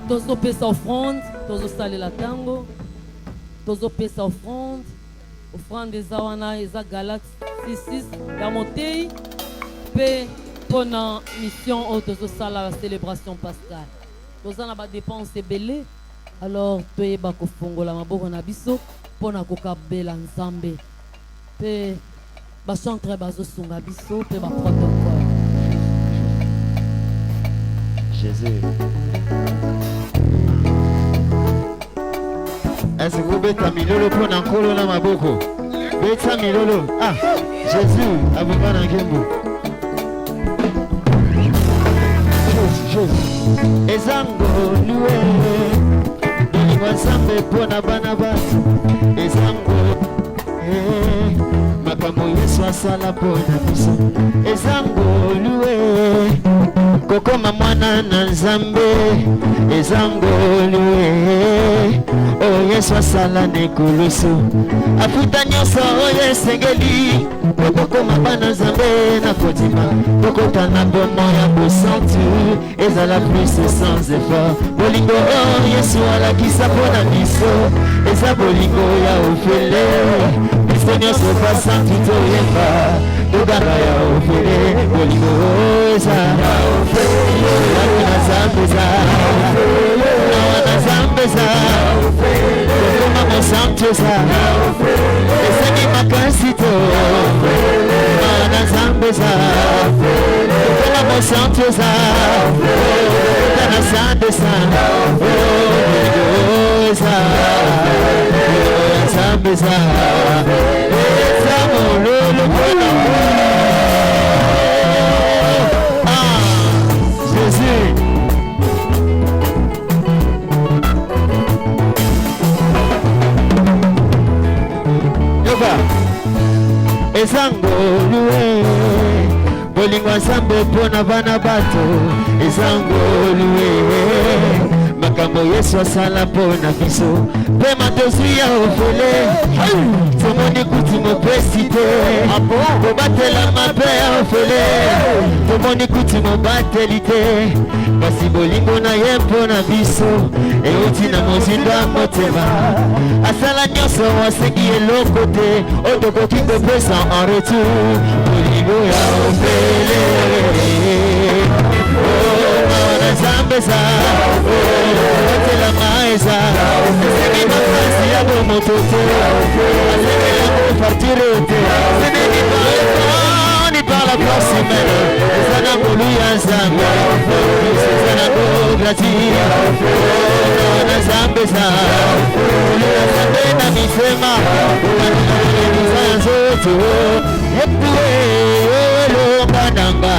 Tozo pesa offrande, tozo sali la tango, tozo pesa offrande. Offrande eza wana eza Galates 6:6 ya motei pe pona mission oyo tozosala la célébration pascale. Toza na badepense ebele, alors toyeba kofongola maboko na biso mpona kokabela nzambe pe bachantre bazosunga biso pe baprotocole. Jésus. Est-ce que vous bêtez milolo pour n'encolo na maboko? Bêtez milolo. Ah, Jésus, abouba na gembo. Jésus. Ezango loué. Dolingo nzambe pona bana batu. Ezango. Makambo Yesu asala pona biso. Ezango loué. Kokoma mwana na nzambe. Ezango loué. Oh Yesu asala nekulusu. Afuta nyonso oyo esengeli. Kokoma bana nzambe na kotima. Kokota na bomo ya bosantu. Ezala plus sans effort. Bolingo oh Yesu alakisa pona biso. Eza bolingo ya ofele. Biso nyonso basantu toyemba. Toganga ya ofele. Bolingo eza ya ofele. Nakina zambeza. Nawana zambeza. Kokoma mosanteza. Eseni makasito. Nawana zambeza. Kokoma mosanteza. Kana sandeza. Eza. Zambeza. Eza mololo kono. Jésus. Yoba. Ezango loué. Bolingo nzambe pona bana bato. Ezango loué. Makambo Yesu asala pona biso. Pema tozwi ya ofele. Tomoni kuti mopesite. Kobatela mabe ya ofele. Tomoni kuti mobatelite. Kasi bolingo na ye pona biso. Euti na mozindo ya motema. Asala nyonso wasengi eloko te. Otokoki kopesa en retour. Bolingo ya ofele. Oh, Zambeza. Tela maeza. Segi makasi ya bomotote. Segi ya bofartirete. Segi ni par la force humaine. Sana mulu ya Zambia. Sana go gratia. Na Zambeza. Ya Zambia na misema. Na zoto. Yepuwe lo bananga.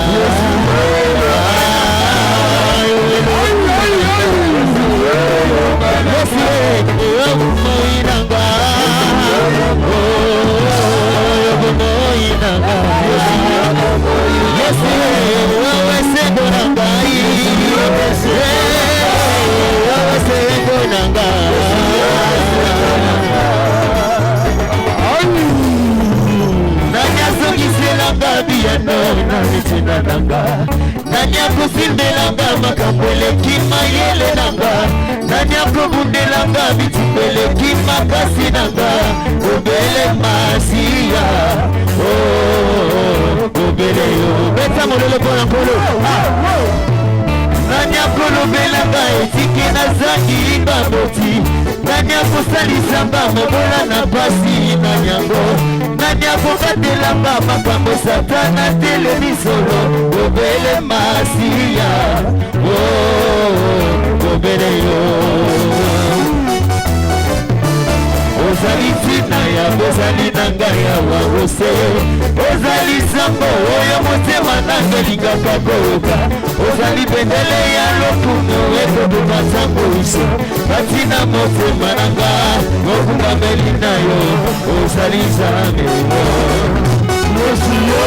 Nanya kusimbelanga makambele kimayele nanga. Nanya kubundelanga bitibele kimakasi nanga. Obele masiya. Oh, obele yo. Beta molele pona kolo. Nanya kulubelanga etiki na zaki ibamboti. Nanya kusalisamba mobola na pasi na nyango. Nanya kukatelanga makambo satana televisoro. Obele masiya. Oh, obele yo. Ozali ngai awa ose ozali sango oyo motema nanga elingaka koyoka ozali bendele ya lokumu ekoboma ntango iso batina motema nanga mokumbameli na yo ozali nzambe yesu yo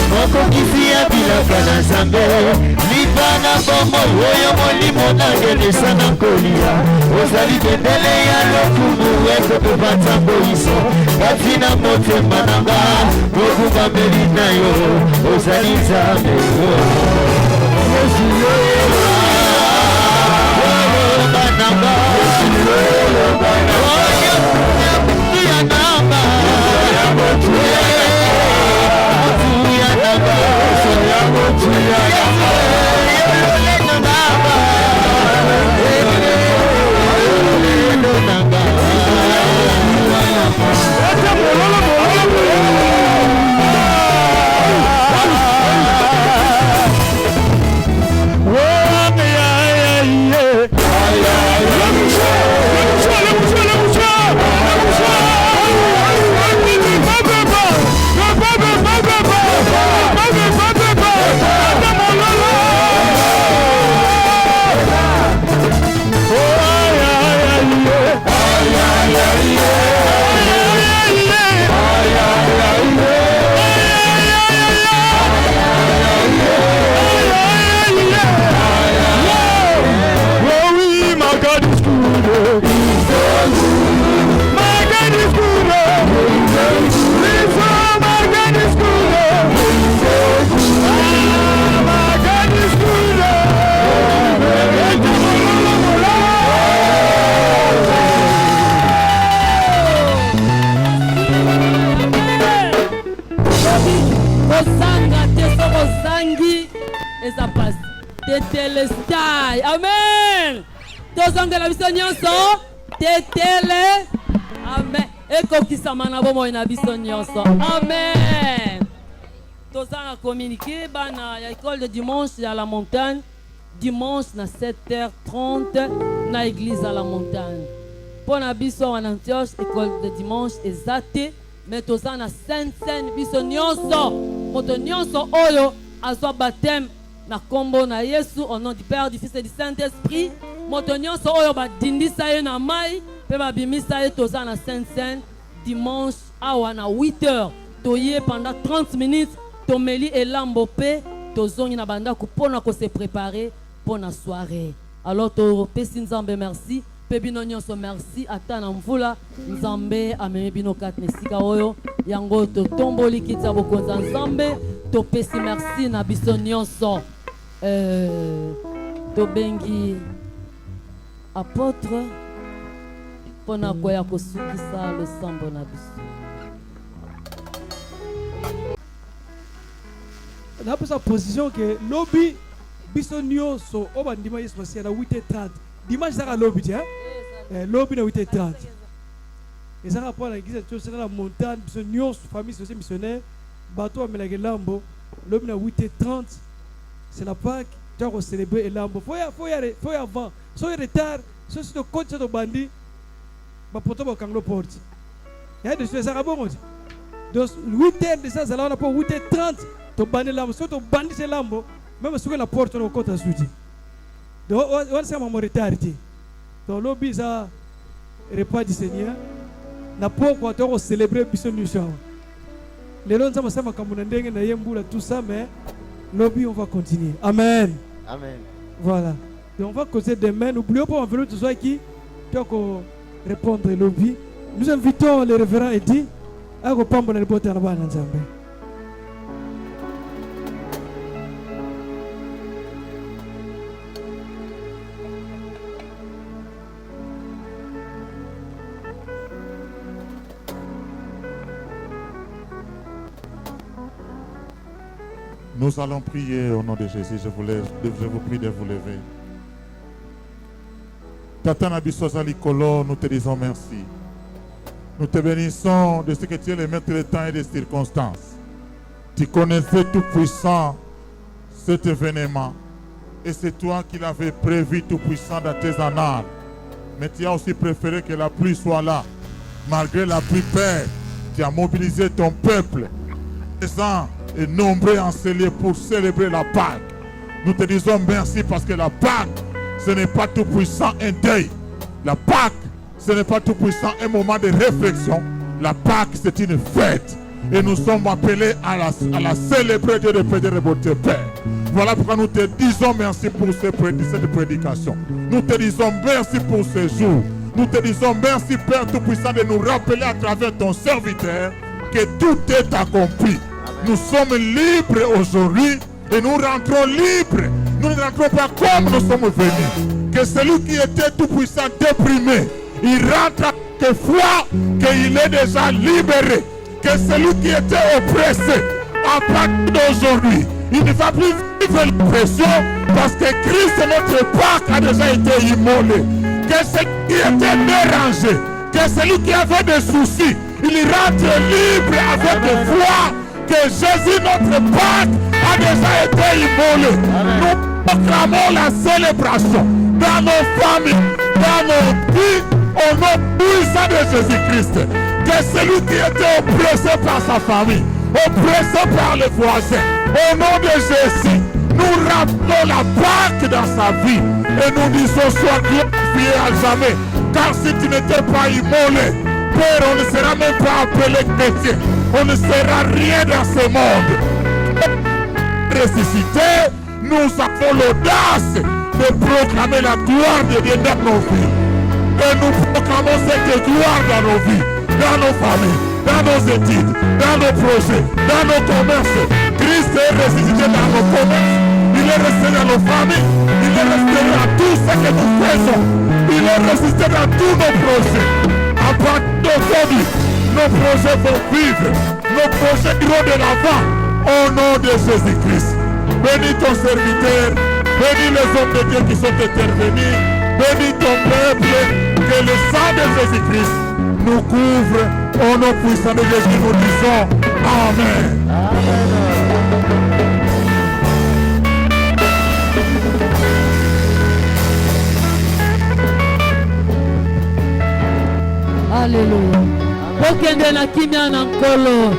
mokokisia bilaka na nzambe libana bomoi oyo molimo nangelesa na kolia ozali bendele ya lokumu ekopepa ntango iso kati na motema nanga mokumbameli na yo ozali nzambe bananga Tetelestai. Amen. Tozonga la biso nyonso. Tetele. Amen. Ekokisama na bomo na biso nyonso. Amen. Tozanga communiquer bana ya école de dimanche à la montagne. Dimanche na 7h30 na église à la montagne. Pour na biso en Antioche école de dimanche ezate. Mais tozanga Sainte biso nyonso. Moto nyonso oyo azwa baptême na kombo na Yesu au nom du Père, du Fils et du Saint-Esprit. Moto nyonso oyo badindisa ye na mai pe babimisa ye toza na Sainte dimanche awa na 8h. Toye pendant 30 minutes tomeli elambo pe tozongi na banda kupona ko se préparer pour la soirée. Alors to pesi nzambe merci pe bino nyonso merci ata na mvula nzambe amemi bino kat nesika oyo yango to tomboli kitsa bokonza nzambe to pesi merci na biso nyonso. Tobengi apôtre pona koya kosukisa le sambo na biso. Na sa position que lobby biso nyonso oba ndima yesu basi na 8h30 dimanche ça lobby tiens lobby na 8h30 et ça rapport à l'église de la montagne biso nyonso famille sociale missionnaire bateau à Melagelambo lobby na 8h30 c'est la Pâque, tu vas célébrer l'ambo. Faut y avant. Si il retard, si tu continues de bandi, bah pour toi, tu vas porte. Il y a des choses à bon. Donc 8h de ça, on a pas 8h30. Tu bandi l'ambo. Si tu bandi c'est l'ambo, même si la porte, on compte à soutenir. Donc on sait mon retard. Donc l'objet ça repas du Seigneur. Na pourquoi tu vas célébrer biso nuisha. Les gens ça ma kamunandenge na yembula tout ça mais lobby, on va continuer. Amen. Amen. Voilà. Et on va causer demain. N'oublions pas, on veut tout ça qui doit répondre lobby. Nous invitons le révérend Eddy à répondre à la Nous allons prier au nom de Jésus. Je vous prie de vous lever. Tata Nabiso Salikolo, nous te disons merci. Nous te bénissons de ce que tu es le maître des temps et des circonstances. Tu connaissais tout puissant cet événement. Et c'est toi qui l'avais prévu tout puissant dans tes annales. Mais tu as aussi préféré que la pluie soit là. Malgré la pluie, Père, tu as mobilisé ton peuple. Présent et nombreux encelés pour célébrer la Pâque. Nous te disons merci parce que la Pâque, ce n'est pas tout puissant un deuil. La Pâque, ce n'est pas tout puissant un moment de réflexion. La Pâque, c'est une fête. Et nous sommes appelés à la célébrer de Père de beauté, Père. Voilà pourquoi nous te disons merci pour cette prédication. Nous te disons merci pour ce jour. Nous te disons merci, Père Tout-Puissant, de nous rappeler à travers ton serviteur que tout est accompli. Nous sommes libres aujourd'hui et nous rentrons libres. Nous ne rentrons pas comme nous sommes venus. Que celui qui était tout-puissant déprimé, il rentre quelquefois qu'il est déjà libéré. Que celui qui était oppressé, à partir d'aujourd'hui, il ne va plus vivre l'oppression parce que Christ, notre Pâque, a déjà été immolé. Que celui qui était dérangé, que celui qui avait des soucis, il rentre libre avec foi. Que Jésus, notre Pâque, a déjà été immolé. Nous proclamons la célébration dans nos familles, dans nos vies, au nom puissant de Jésus-Christ. Que celui qui était oppressé par sa famille, oppressé par les voisins, au nom de Jésus, nous rappelons la Pâque dans sa vie et nous disons sois glorifié à jamais. Car si tu n'étais pas immolé, Père, on ne sera même pas appelé chrétien. On ne sera rien dans ce monde. Ressuscité, nous avons l'audace de proclamer la gloire de Dieu dans nos vies. Et nous proclamons cette gloire dans nos vies, dans nos familles, dans nos études, dans nos projets, dans nos commerces. Christ est ressuscité dans nos commerces. Il est resté dans nos familles. Il est resté dans tout ce que nous faisons. Il est ressuscité dans tous nos projets. À partir d'aujourd'hui, nos projets vont vivre. Nos projets iront de l'avant. Au nom de Jésus-Christ. Bénis ton serviteur. Bénis les hommes de Dieu qui sont intervenus. Bénis ton peuple. Que le sang de Jésus-Christ nous couvre. Au nom puissant de Jésus, nous disons Amen. Alléluia. Pokende na kimia na nkolo.